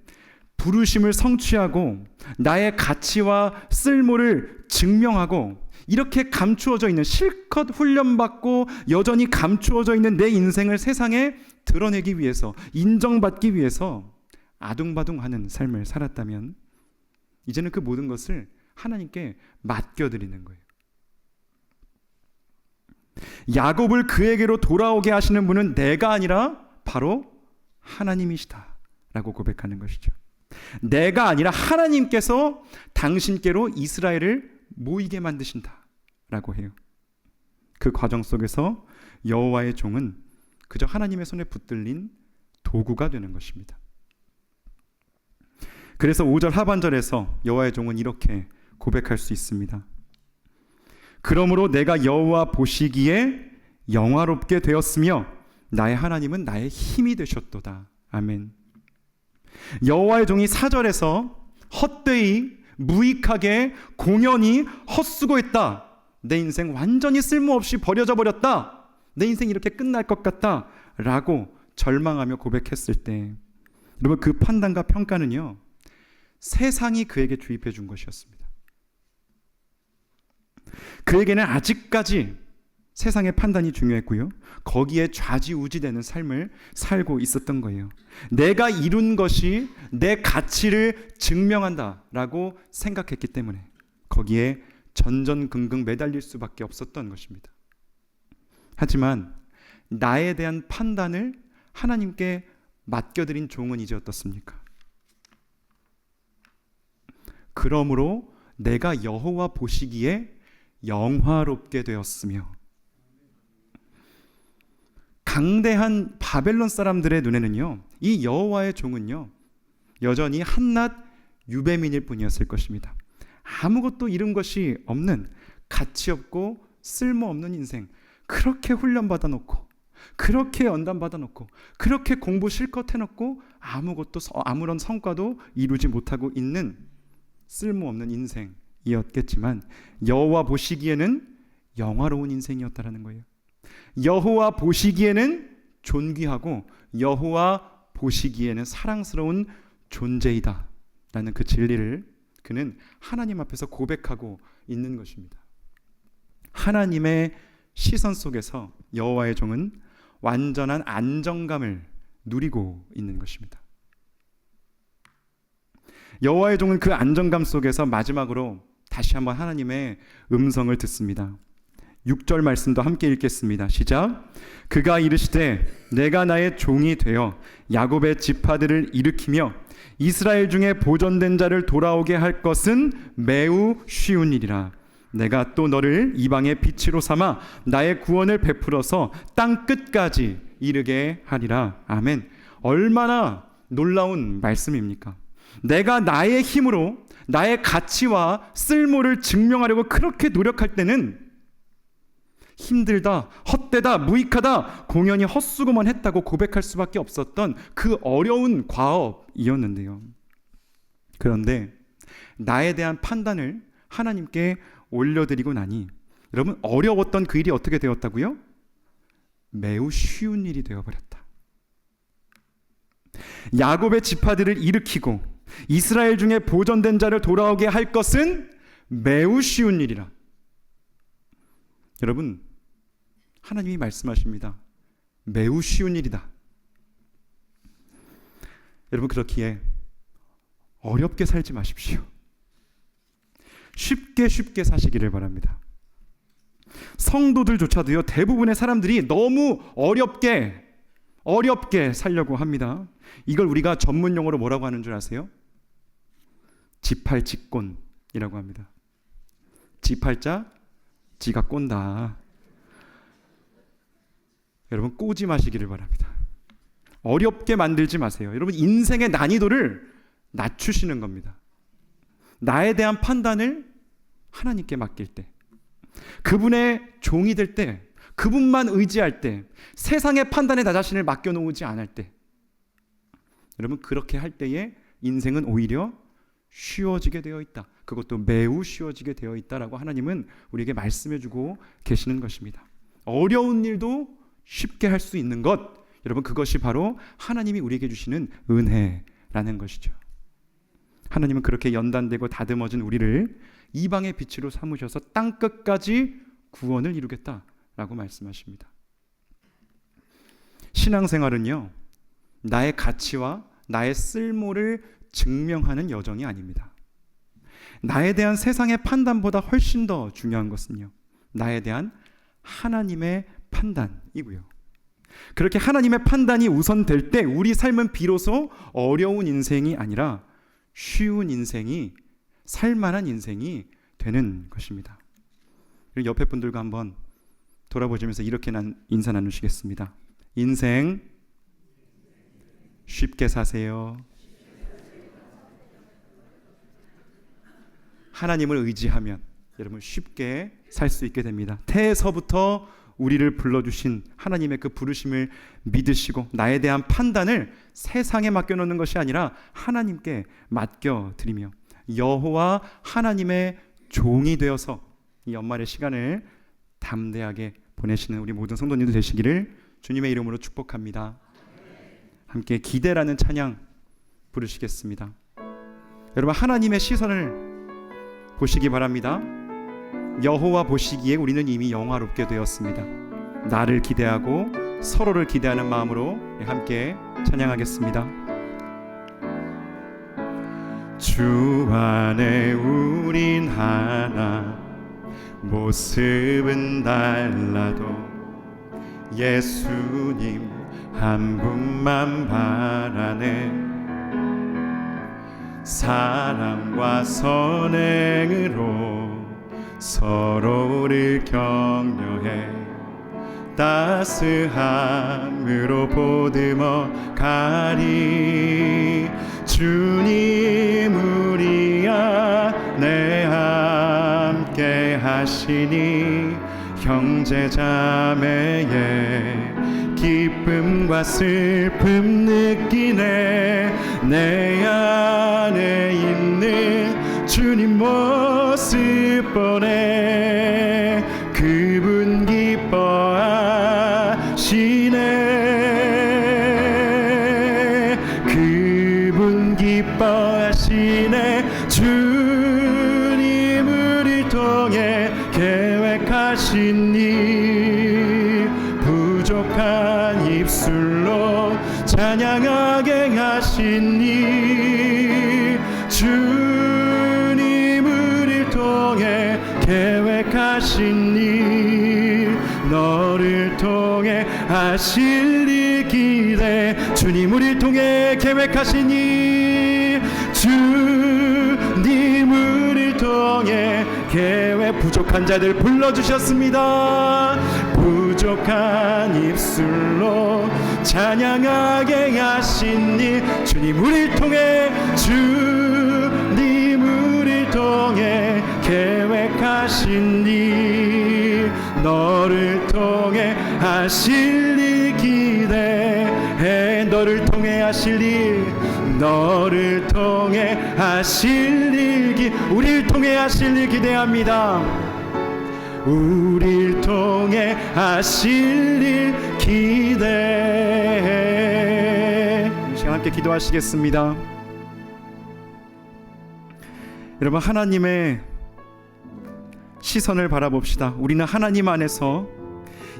부르심을 성취하고 나의 가치와 쓸모를 증명하고 이렇게 감추어져 있는, 실컷 훈련받고 여전히 감추어져 있는 내 인생을 세상에 드러내기 위해서, 인정받기 위해서 아둥바둥하는 삶을 살았다면 이제는 그 모든 것을 하나님께 맡겨드리는 거예요. 야곱을 그에게로 돌아오게 하시는 분은 내가 아니라 바로 하나님이시다 라고 고백하는 것이죠. 내가 아니라 하나님께서 당신께로 이스라엘을 모이게 만드신다 라고 해요. 그 과정 속에서 여호와의 종은 그저 하나님의 손에 붙들린 도구가 되는 것입니다. 그래서 5절 하반절에서 여호와의 종은 이렇게 고백할 수 있습니다. 그러므로 내가 여호와 보시기에 영화롭게 되었으며 나의 하나님은 나의 힘이 되셨도다. 아멘. 여호와의 종이 4절에서 헛되이 무익하게 공연히 헛수고했다. 내 인생 완전히 쓸모없이 버려져 버렸다. 내 인생이 이렇게 끝날 것 같다 라고 절망하며 고백했을 때, 여러분 그 판단과 평가는요, 세상이 그에게 주입해 준 것이었습니다. 그에게는 아직까지 세상의 판단이 중요했고요, 거기에 좌지우지되는 삶을 살고 있었던 거예요. 내가 이룬 것이 내 가치를 증명한다라고 생각했기 때문에 거기에 전전긍긍 매달릴 수밖에 없었던 것입니다. 하지만 나에 대한 판단을 하나님께 맡겨드린 종은 이제 어떻습니까? 그러므로 내가 여호와 보시기에 영화롭게 되었으며, 강대한 바벨론 사람들의 눈에는요, 이 여호와의 종은요 여전히 한낱 유배민일 뿐이었을 것입니다. 아무것도 이룬 것이 없는, 가치 없고 쓸모없는 인생, 그렇게 훈련받아 놓고, 그렇게 연단받아 놓고, 그렇게 공부 실컷 해놓고 아무런 성과도 이루지 못하고 있는 쓸모없는 인생이었겠지만 여호와 보시기에는 영화로운 인생이었다라는 거예요. 여호와 보시기에는 존귀하고 여호와 보시기에는 사랑스러운 존재이다 라는 그 진리를 그는 하나님 앞에서 고백하고 있는 것입니다. 하나님의 시선 속에서 여호와의 종은 완전한 안정감을 누리고 있는 것입니다. 여호와의 종은 그 안정감 속에서 마지막으로 다시 한번 하나님의 음성을 듣습니다. 6절 말씀도 함께 읽겠습니다. 시작. 그가 이르시되 내가 나의 종이 되어 야곱의 지파들을 일으키며 이스라엘 중에 보존된 자를 돌아오게 할 것은 매우 쉬운 일이라. 내가 또 너를 이방의 빛으로 삼아 나의 구원을 베풀어서 땅 끝까지 이르게 하리라. 아멘. 얼마나 놀라운 말씀입니까? 내가 나의 힘으로 나의 가치와 쓸모를 증명하려고 그렇게 노력할 때는 힘들다, 헛되다, 무익하다, 공연히 헛수고만 했다고 고백할 수밖에 없었던 그 어려운 과업이었는데요. 그런데 나에 대한 판단을 하나님께 올려드리고 나니 여러분, 어려웠던 그 일이 어떻게 되었다고요? 매우 쉬운 일이 되어버렸다. 야곱의 지파들을 일으키고 이스라엘 중에 보존된 자를 돌아오게 할 것은 매우 쉬운 일이라. 여러분, 하나님이 말씀하십니다. 매우 쉬운 일이다. 여러분, 그렇기에 어렵게 살지 마십시오. 쉽게 사시기를 바랍니다. 성도들조차도요, 대부분의 사람들이 너무 어렵게 살려고 합니다. 이걸 우리가 전문 용어로 뭐라고 하는 줄 아세요? 지팔직곤이라고 합니다. 지팔자 지가 꼰다. 여러분, 꼬지 마시기를 바랍니다. 어렵게 만들지 마세요. 여러분, 인생의 난이도를 낮추시는 겁니다. 나에 대한 판단을 하나님께 맡길 때, 그분의 종이 될 때, 그분만 의지할 때, 세상의 판단에 나 자신을 맡겨놓지 않을 때, 여러분, 그렇게 할 때에 인생은 오히려 쉬워지게 되어 있다. 그것도 매우 쉬워지게 되어 있다라고 하나님은 우리에게 말씀해 주고 계시는 것입니다. 어려운 일도 쉽게 할 수 있는 것, 여러분, 그것이 바로 하나님이 우리에게 주시는 은혜라는 것이죠. 하나님은 그렇게 연단되고 다듬어진 우리를 이방의 빛으로 삼으셔서 땅끝까지 구원을 이루겠다라고 말씀하십니다. 신앙생활은요, 나의 가치와 나의 쓸모를 증명하는 여정이 아닙니다. 나에 대한 세상의 판단보다 훨씬 더 중요한 것은요, 나에 대한 하나님의 판단이고요. 그렇게 하나님의 판단이 우선될 때 우리 삶은 비로소 어려운 인생이 아니라 쉬운 인생이, 살만한 인생이 되는 것입니다. 그리고 옆에 분들과 한번 돌아보시면서 이렇게 인사 나누시겠습니다. 인생 쉽게 사세요. 하나님을 의지하면 여러분 쉽게 살 수 있게 됩니다. 태에서부터 우리를 불러주신 하나님의 그 부르심을 믿으시고 나에 대한 판단을 세상에 맡겨놓는 것이 아니라 하나님께 맡겨드리며 여호와 하나님의 종이 되어서 이 연말의 시간을 담대하게 보내시는 우리 모든 성도님들 되시기를 주님의 이름으로 축복합니다. 함께 기대라는 찬양 부르시겠습니다. 여러분, 하나님의 시선을 보시기 바랍니다. 여호와 보시기에 우리는 이미 영화롭게 되었습니다. 나를 기대하고 서로를 기대하는 마음으로 함께 찬양하겠습니다. 주 안에 우린 하나, 모습은 달라도 예수님 한 분만 바라네. 사랑과 선행으로 서로를 격려해 따스함으로 보듬어 가리. 주님 우리 안에 함께 하시니 형제 자매의 기쁨과 슬픔 느끼네. 내 안에 있는 주님 모습 보네. 그분 기뻐하시네. 그분 기뻐하시네. 주님 우리를 통해 계획하신 일 부족한 입술로 찬양하게 하신 일 주님 우리를 통해 계획하신 일 너를 통해 하실 일 기대. 주님 우리를 통해 계획하신 일 주님 우리를 통해 계획. 부족한 자들 불러주셨습니다. 부족한 입술로 찬양하게 하신 일 주님 우리를 통해 주님 우리를 통해 계획하신 일 너를 통해 하실 일 기대해. 너를 통해 하실 일 너를 통해 하실 일 우리를 통해 하실 일 기대합니다. 우리를 통해 하실 일 기대해. 이 시간 함께 기도하시겠습니다. 여러분, 하나님의 시선을 바라봅시다. 우리는 하나님 안에서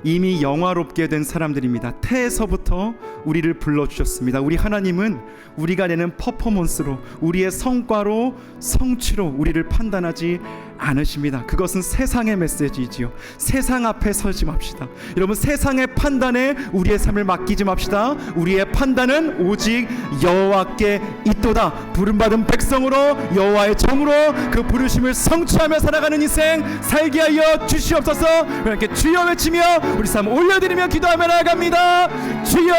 이미 영화롭게 된 사람들입니다. 태에서부터 우리를 불러주셨습니다. 우리 하나님은 우리가 내는 퍼포먼스로, 우리의 성과로, 성취로 우리를 판단하지 않으십니다. 그것은 세상의 메시지이지요. 세상 앞에 서지 맙시다. 여러분, 세상의 판단에 우리의 삶을 맡기지 맙시다. 우리의 판단은 오직 여호와께 있도다. 부름받은 백성으로 여호와의 종으로 그 부르심을 성취하며 살아가는 인생 살게 하여 주시옵소서. 이렇게 주여 외치며 우리 삶 올려드리며 기도하며 나아갑니다. 주여,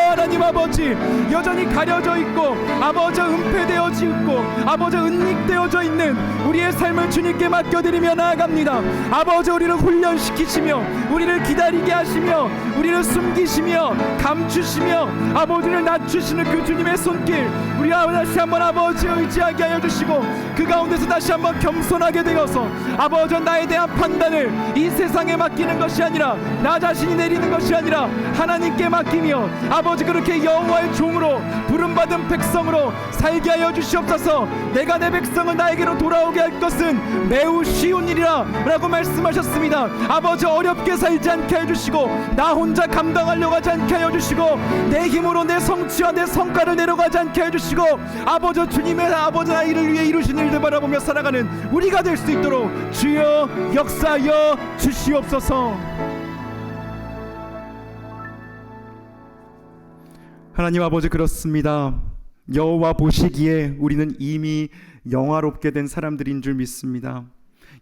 하나님 하나님 아버지 여전히 가려져 있고 아버지 은폐되어져 있고 아버지 은닉되어져 있는 우리의 삶을 주님께 맡겨드리며 나아갑니다. 아버지 우리를 훈련시키시며 우리를 기다리게 하시며 우리를 숨기시며 감추시며 아버지를 낮추시는 그 주님의 손길 우리가 다시 한번 아버지 의지하게 하여 주시고 그 가운데서 다시 한번 겸손하게 되어서 아버지 나에 대한 판단을 이 세상에 맡기는 것이 아니라 나 자신이 내리는 것이 아니라 하나님께 맡기며 아버지 그렇게 여호와의 종으로 부름받은 백성으로 살게 하여 주시옵소서. 내가 내 백성을 나에게로 돌아오게 할 것은 매우 쉬운 일이라 라고 말씀하셨습니다. 아버지 어렵게 살지 않게 해주시고 나 혼자 감당하려고 하지 않게 하여 주시고 내 힘으로 내 성취와 내 성과를 내려가지 않게 해주시고 아버지 주님의 아버지 나이를 위해 이루신 일들 바라보며 살아가는 우리가 될 수 있도록 주여 역사하여 주시옵소서. 하나님 아버지 그렇습니다. 여호와 보시기에 우리는 이미 영화롭게 된 사람들인 줄 믿습니다.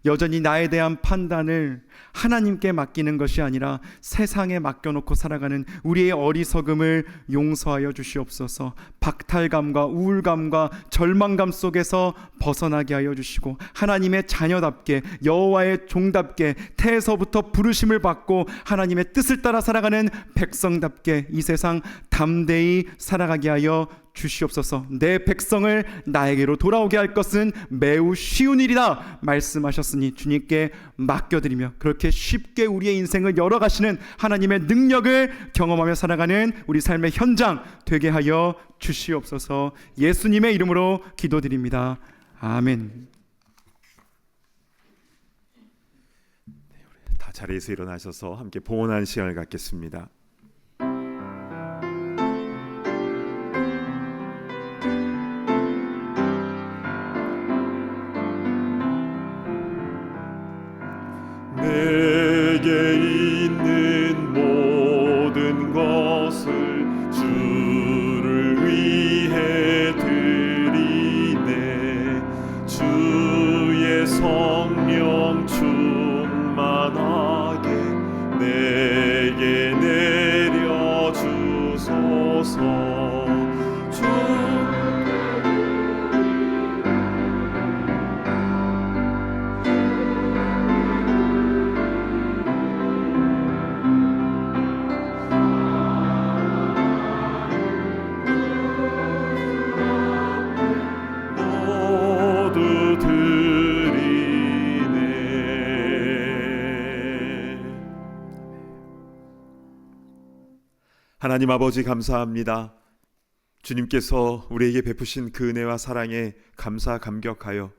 여전히 나에 대한 판단을 하나님께 맡기는 것이 아니라 세상에 맡겨놓고 살아가는 우리의 어리석음을 용서하여 주시옵소서. 박탈감과 우울감과 절망감 속에서 벗어나게 하여 주시고 하나님의 자녀답게 여호와의 종답게 태에서부터 부르심을 받고 하나님의 뜻을 따라 살아가는 백성답게 이 세상 담대히 살아가게 하여 주시옵소서. 내 백성을 나에게로 돌아오게 할 것은 매우 쉬운 일이다 말씀하셨으니 주님께 맡겨드리며 그렇게 쉽게 우리의 인생을 열어가시는 하나님의 능력을 경험하며 살아가는 우리 삶의 현장 되게 하여 주시옵소서. 예수님의 이름으로 기도드립니다. 아멘. 다 자리에서 일어나셔서 함께 봉헌하는 시간을 갖겠습니다. 내게 있는 모든 것을 주를 위해 드리네. 주의 성령 충만하게 내게 내려주소서. 하나님 아버지 감사합니다. 주님께서 우리에게 베푸신 그 은혜와 사랑에 감사 감격하여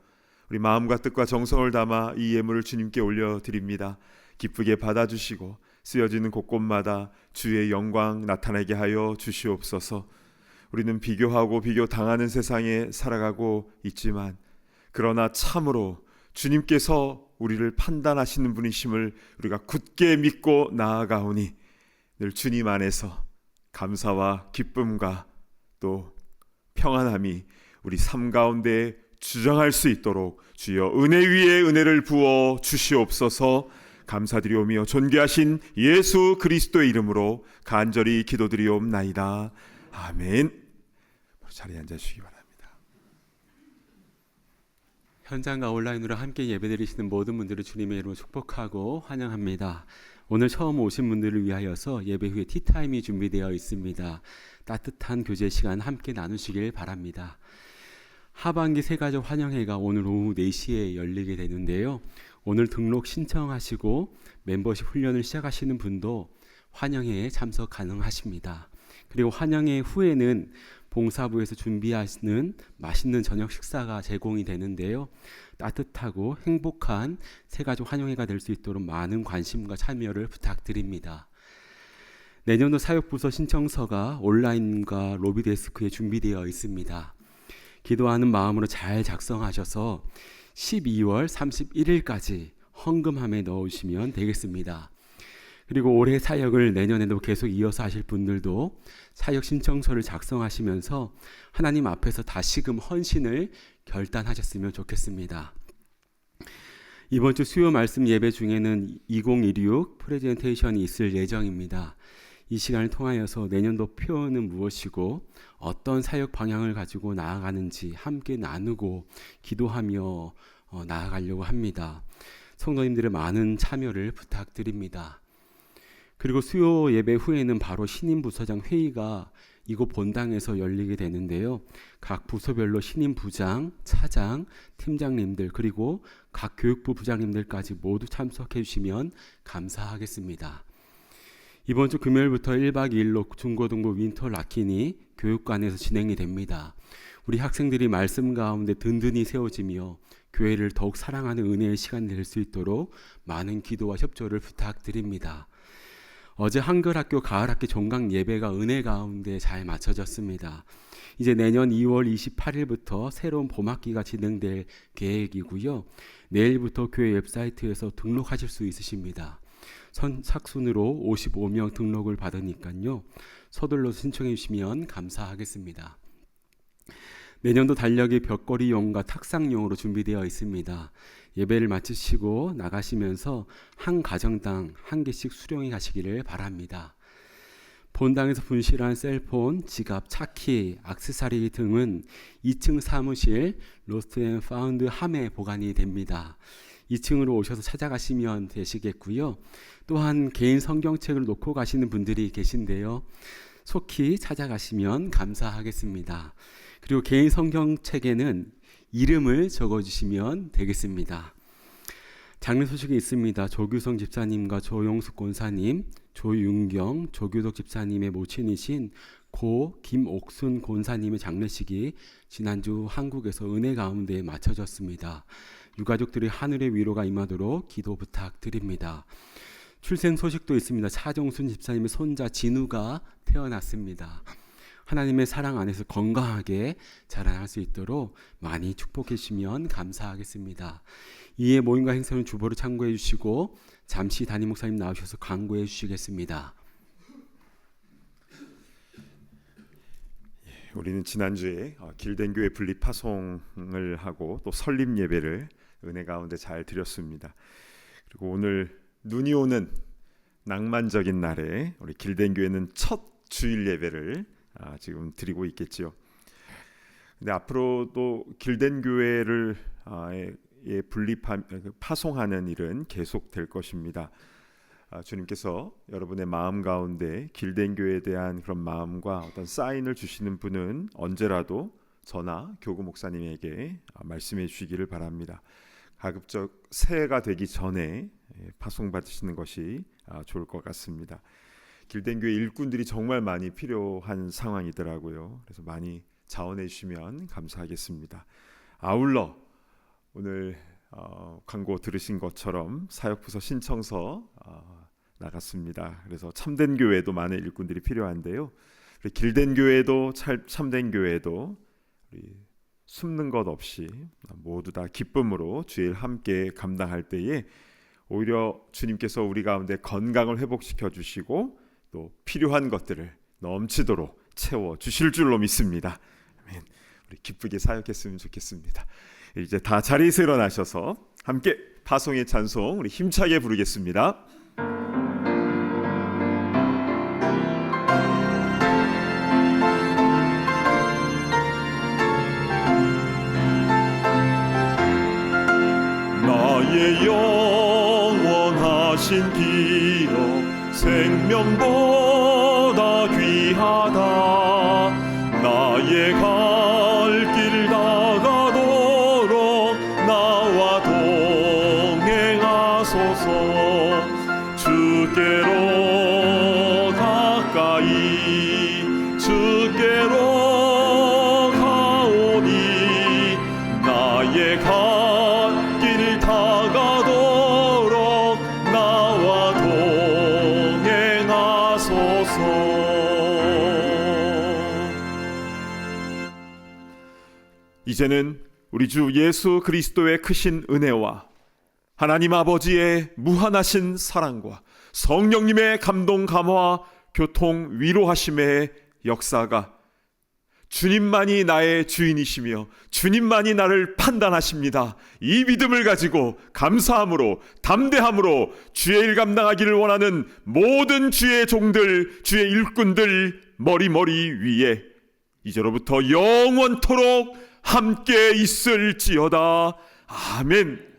우리 마음과 뜻과 정성을 담아 이 예물을 주님께 올려드립니다. 기쁘게 받아주시고 쓰여지는 곳곳마다 주의 영광 나타나게 하여 주시옵소서. 우리는 비교하고 비교당하는 세상에 살아가고 있지만 그러나 참으로 주님께서 우리를 판단하시는 분이심을 우리가 굳게 믿고 나아가오니 늘 주님 안에서 감사와 기쁨과 또 평안함이 우리 삶 가운데 주장할 수 있도록 주여 은혜 위에 은혜를 부어 주시옵소서. 감사드리오며 존귀하신 예수 그리스도의 이름으로 간절히 기도드리옵나이다. 아멘. 자리에 앉아주시기 바랍니다. 현장과 온라인으로 함께 예배드리시는 모든 분들을 주님의 이름으로 축복하고 환영합니다. 오늘 처음 오신 분들을 위하여서 예배 후에 티타임이 준비되어 있습니다. 따뜻한 교제 시간 함께 나누시길 바랍니다. 하반기 새가족 환영회가 오늘 오후 4시에 열리게 되는데요. 오늘 등록 신청하시고 멤버십 훈련을 시작하시는 분도 환영회에 참석 가능하십니다. 그리고 환영회 후에는 봉사부에서 준비하시는 맛있는 저녁 식사가 제공이 되는데요. 따뜻하고 행복한 새가족 환영회가 될 수 있도록 많은 관심과 참여를 부탁드립니다. 내년도 사역부서 신청서가 온라인과 로비데스크에 준비되어 있습니다. 기도하는 마음으로 잘 작성하셔서 12월 31일까지 헌금함에 넣으시면 되겠습니다. 그리고 올해 사역을 내년에도 계속 이어서 하실 분들도 사역 신청서를 작성하시면서 하나님 앞에서 다시금 헌신을 결단하셨으면 좋겠습니다. 이번 주 수요 말씀 예배 중에는 2016 프레젠테이션이 있을 예정입니다. 이 시간을 통하여서 내년도 표현은 무엇이고 어떤 사역 방향을 가지고 나아가는지 함께 나누고 기도하며 나아가려고 합니다. 성도님들의 많은 참여를 부탁드립니다. 그리고 수요 예배 후에는 바로 신임 부서장 회의가 이곳 본당에서 열리게 되는데요. 각 부서별로 신임 부장, 차장, 팀장님들 그리고 각 교육부 부장님들까지 모두 참석해 주시면 감사하겠습니다. 이번 주 금요일부터 1박 2일로 중고등부 윈터 락킨이 교육관에서 진행이 됩니다. 우리 학생들이 말씀 가운데 든든히 세워지며 교회를 더욱 사랑하는 은혜의 시간이 될 수 있도록 많은 기도와 협조를 부탁드립니다. 어제 한글학교 가을학기 종강 예배가 은혜 가운데 잘 마쳐졌습니다. 이제 내년 2월 28일부터 새로운 봄학기가 진행될 계획이고요. 내일부터 교회 웹사이트에서 등록하실 수 있으십니다. 선착순으로 55명 등록을 받으니까요. 서둘러 신청해 주시면 감사하겠습니다. 내년도 달력이 벽걸이용과 탁상용으로 준비되어 있습니다. 예배를 마치시고 나가시면서 한 가정당 한 개씩 수령해 가시기를 바랍니다. 본당에서 분실한 셀폰, 지갑, 차키, 액세서리 등은 2층 사무실 로스트 앤 파운드 함에 보관이 됩니다. 2층으로 오셔서 찾아가시면 되시겠고요. 또한 개인 성경책을 놓고 가시는 분들이 계신데요. 속히 찾아가시면 감사하겠습니다. 그리고 개인 성경책에는 이름을 적어주시면 되겠습니다. 장례 소식이 있습니다. 조규성 집사님과 조용숙 권사님, 조윤경, 조규덕 집사님의 모친이신 고 김옥순 권사님의 장례식이 지난주 한국에서 은혜 가운데 마쳐졌습니다. 유가족들의 하늘의 위로가 임하도록 기도 부탁드립니다. 출생 소식도 있습니다. 차정순 집사님의 손자 진우가 태어났습니다. 하나님의 사랑 안에서 건강하게 자라날 수 있도록 많이 축복해 주시면 감사하겠습니다. 이에 모임과 행사는 주보를 참고해 주시고 잠시 담임 목사님 나오셔서 강구해 주시겠습니다. 우리는 지난주에 길된교회 분립 파송을 하고 또 설립 예배를 은혜 가운데 잘 드렸습니다. 그리고 오늘 눈이 오는 낭만적인 날에 우리 길된교회는 첫 주일 예배를 지금 드리고 있겠지요. 근데 앞으로도 길된교회를 파송하는 일은 계속될 것입니다. 주님께서 여러분의 마음 가운데 길된교회에 대한 그런 마음과 어떤 사인을 주시는 분은 언제라도 저나 교구 목사님에게 말씀해 주시기를 바랍니다. 가급적 새해가 되기 전에 파송 받으시는 것이 좋을 것 같습니다. 길된교회 일꾼들이 정말 많이 필요한 상황이더라고요. 그래서 많이 자원해 주시면 감사하겠습니다. 아울러 오늘 광고 들으신 것처럼 사역부서 신청서 나갔습니다. 그래서 참된 교회도 많은 일꾼들이 필요한데요. 우리 길된 교회도 참된 교회도 우리 숨는 것 없이 모두 다 기쁨으로 주일 함께 감당할 때에 오히려 주님께서 우리 가운데 건강을 회복시켜 주시고 또 필요한 것들을 넘치도록 채워 주실 줄로 믿습니다. 아멘. 우리 기쁘게 사역했으면 좋겠습니다. 이제 다 자리에서 일어나셔서 함께 파송의 찬송 우리 힘차게 부르겠습니다. 나의 영원하신 기록 생명보다 귀하다. 나의 갈 길 다가도록 나와 동행하소서. 주께로 가까이 주께로 가오니 나의 갈 길 다가도록 나와 동행하소서. 이제는 우리 주 예수 그리스도의 크신 은혜와 하나님 아버지의 무한하신 사랑과 성령님의 감동 감화 교통 위로하심의 역사가 주님만이 나의 주인이시며 주님만이 나를 판단하십니다. 이 믿음을 가지고 감사함으로 담대함으로 주의 일 감당하기를 원하는 모든 주의 종들, 주의 일꾼들 머리 위에 이제로부터 영원토록 함께 있을지어다. 아멘.